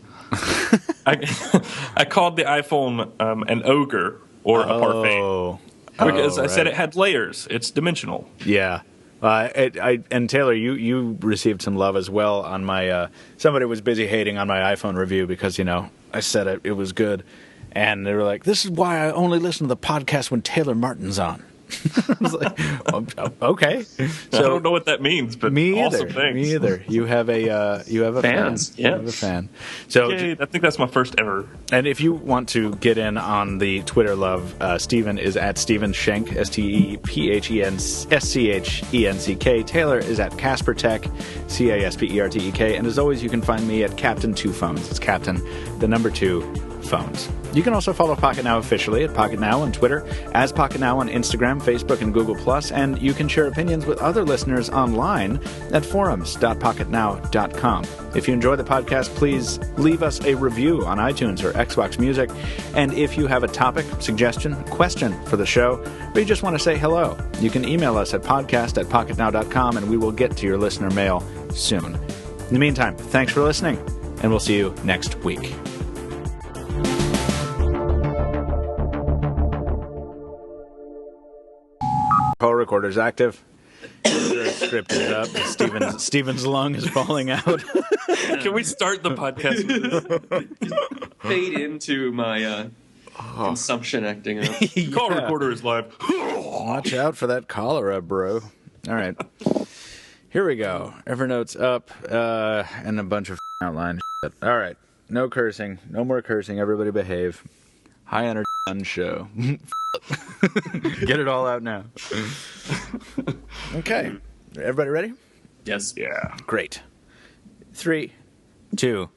I called the iPhone an ogre or a parfait because I said it had layers. It's dimensional. Yeah. And Taylor, you received some love as well on my. Somebody was busy hating on my iPhone review because I said it was good, and they were like, "This is why I only listen to the podcast when Taylor Martin's on." I was like, okay. So, I don't know what that means, but me awesome, either. thanks. Me either. You have a Fans, fan. yeah. You have a fan. So Yay, I think that's my first ever. And if you want to get in on the Twitter love, Stephen is @Stephen Schenck, StephenSchenck. Taylor is @CasperTech, CasperTek. And as always, you can find me at Captain 2 Phones. It's Captain, the number 2 Phones. You can also follow Pocketnow officially at Pocketnow on Twitter, as Pocketnow on Instagram, Facebook, and Google+, and you can share opinions with other listeners online at forums.pocketnow.com. If you enjoy the podcast, please leave us a review on iTunes or Xbox Music, and if you have a topic, suggestion, question for the show, or you just want to say hello, you can email us at podcast@pocketnow.com, and we will get to your listener mail soon. In the meantime, thanks for listening, and we'll see you next week. Call recorder's active. The script is up. Stephen's lung is falling out. Can we start the podcast with this? Fade into my consumption acting up. Call recorder is live. Watch out for that cholera, bro. All right. Here we go. Evernote's up, and a bunch of outline shit. All right. No cursing. No more cursing. Everybody behave. High energy fun show. Get it all out now. Okay. Everybody ready? Yes. Yeah. Great. 3, 2,